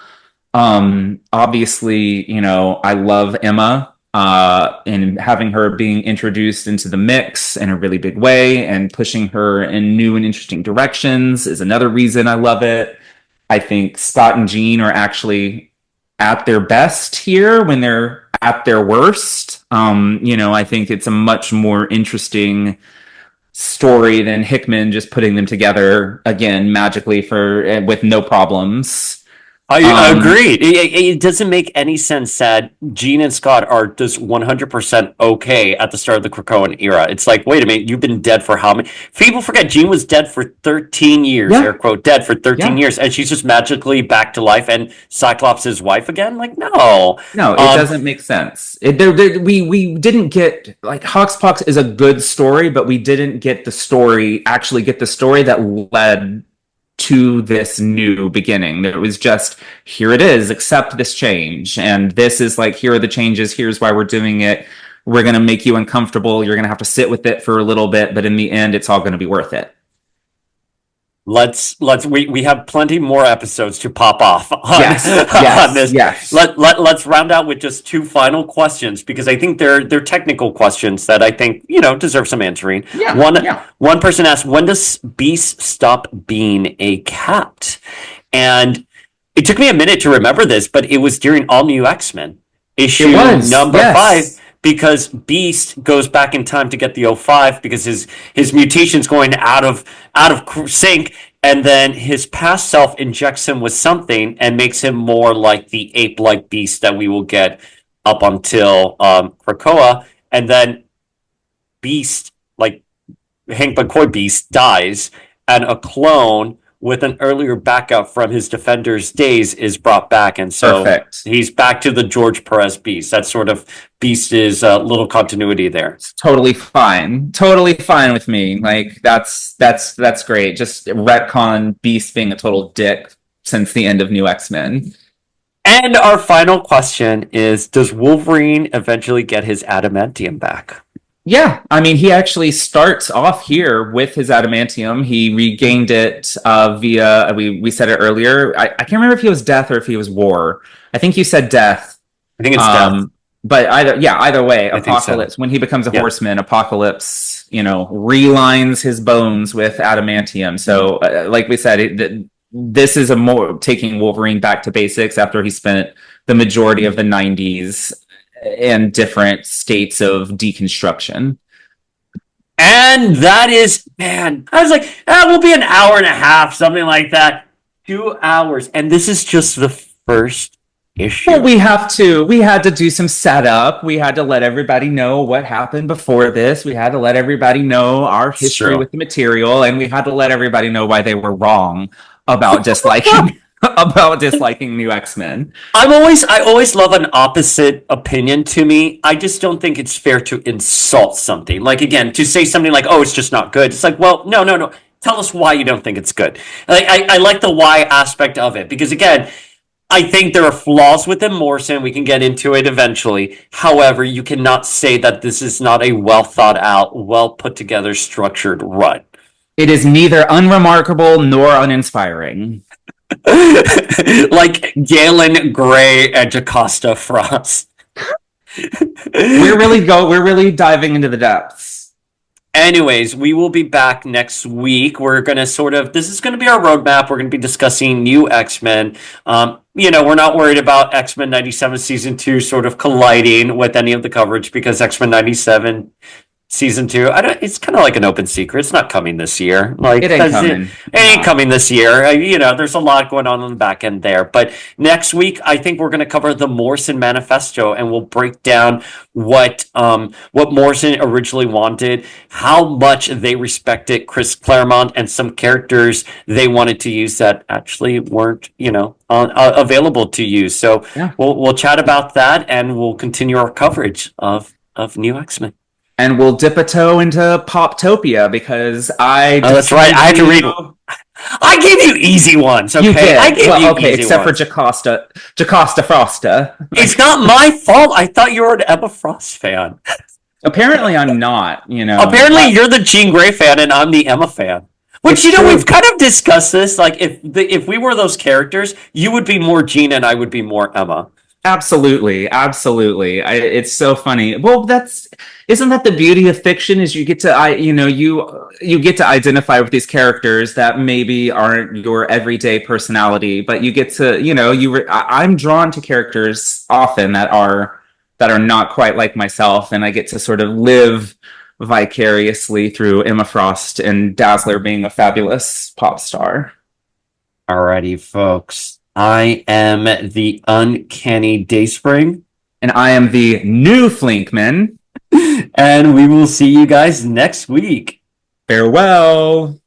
Obviously, I love Emma, and having her being introduced into the mix in a really big way and pushing her in new and interesting directions is another reason I love it. I think Scott and Jean are actually at their best here when they're at their worst. I think it's a much more interesting story than Hickman just putting them together again magically with no problems. I agree. It doesn't make any sense that Jean and Scott are just 100% okay at the start of the Krakoan era. It's like, wait a minute, you've been dead for how many? People forget Jean was dead for 13 years, Yeah. air quote, dead for 13 Yeah. years, and she's just magically back to life and Cyclops his wife again? Like, no. No, it doesn't make sense. We didn't get like Hoxpox is a good story, but we didn't get the story that led to this new beginning. It was just, here it is, accept this change. And this is like, here are the changes, here's why we're doing it. We're going to make you uncomfortable. You're going to have to sit with it for a little bit, but in the end, it's all going to be worth it. We have plenty more episodes to pop off on, yes, on this. Yes. Let's round out with just two final questions because I think they're technical questions that I think deserve some answering. One person asked, when does Beast stop being a cat? And it took me a minute to remember this, but it was during All New X-Men issue number 5. Because Beast goes back in time to get the 05 because his mutation's going out of sync, and then his past self injects him with something and makes him more like the ape-like Beast that we will get up until Krakoa, and then Beast, like Hank McCoy Beast, dies, and a clone with an earlier backup from his Defenders days is brought back, and so he's back to the George Perez Beast. That sort of Beast is a little continuity there. It's totally fine with me. Like that's great. Just retcon Beast being a total dick since the end of New X-Men. And our final question is, does Wolverine eventually get his adamantium back? Yeah, I mean, he actually starts off here with his adamantium. He regained it via, we said it earlier. I can't remember if he was death or if he was war. I think you said death. I think it's death. But either way, Apocalypse, when he becomes a horseman, Apocalypse, relines his bones with adamantium. So, like we said, this is taking Wolverine back to basics after he spent the majority of the 90s and different states of deconstruction. And that is, man, I was like, we'll be an hour and a half, something like that. 2 hours. And this is just the first issue. Well, we had to do some setup. We had to let everybody know what happened before this. We had to let everybody know our history with the material, and we had to let everybody know why they were wrong about disliking New X-Men. I always love an opposite opinion to me. I just don't think it's fair to insult something. Like, again, to say something like, oh, it's just not good. It's like, well, no. Tell us why you don't think it's good. Like, I like the why aspect of it. Because, again, I think there are flaws within Morrison. We can get into it eventually. However, you cannot say that this is not a well thought out, well put together, structured run. It is neither unremarkable nor uninspiring. Like Galen Gray and Jocasta Frost. We're really diving into the depths. Anyways, we will be back next week. We're going to this is going to be our roadmap. We're going to be discussing new X-Men. We're not worried about X-Men 97 season 2 sort of colliding with any of the coverage because X-Men 97 season 2, it's kind of like an open secret. It's not coming this year. Like it ain't coming. It ain't coming this year. There's a lot going on the back end there. But next week, I think we're going to cover the Morrison manifesto, and we'll break down what Morrison originally wanted, how much they respected Chris Claremont, and some characters they wanted to use that actually weren't, available to use. So yeah. we'll chat about that, and we'll continue our coverage of New X-Men. And we'll dip a toe into Poptopia because that's right. I had to read. I gave you easy ones. Okay, you did. I gave you easy except ones. for Jocasta Frosta. It's not my fault. I thought you were an Emma Frost fan. Apparently, I'm not. Apparently, you're the Jean Grey fan, and I'm the Emma fan. Which we've kind of discussed this. Like, if we were those characters, you would be more Jean, and I would be more Emma. Absolutely. It's so funny. Well, isn't that the beauty of fiction? Is you get to you get to identify with these characters that maybe aren't your everyday personality, but you get to I'm drawn to characters often that are not quite like myself, and I get to sort of live vicariously through Emma Frost and Dazzler being a fabulous pop star. Alrighty, folks. I am the uncanny Dayspring. And I am the new Flinkman. And we will see you guys next week. Farewell.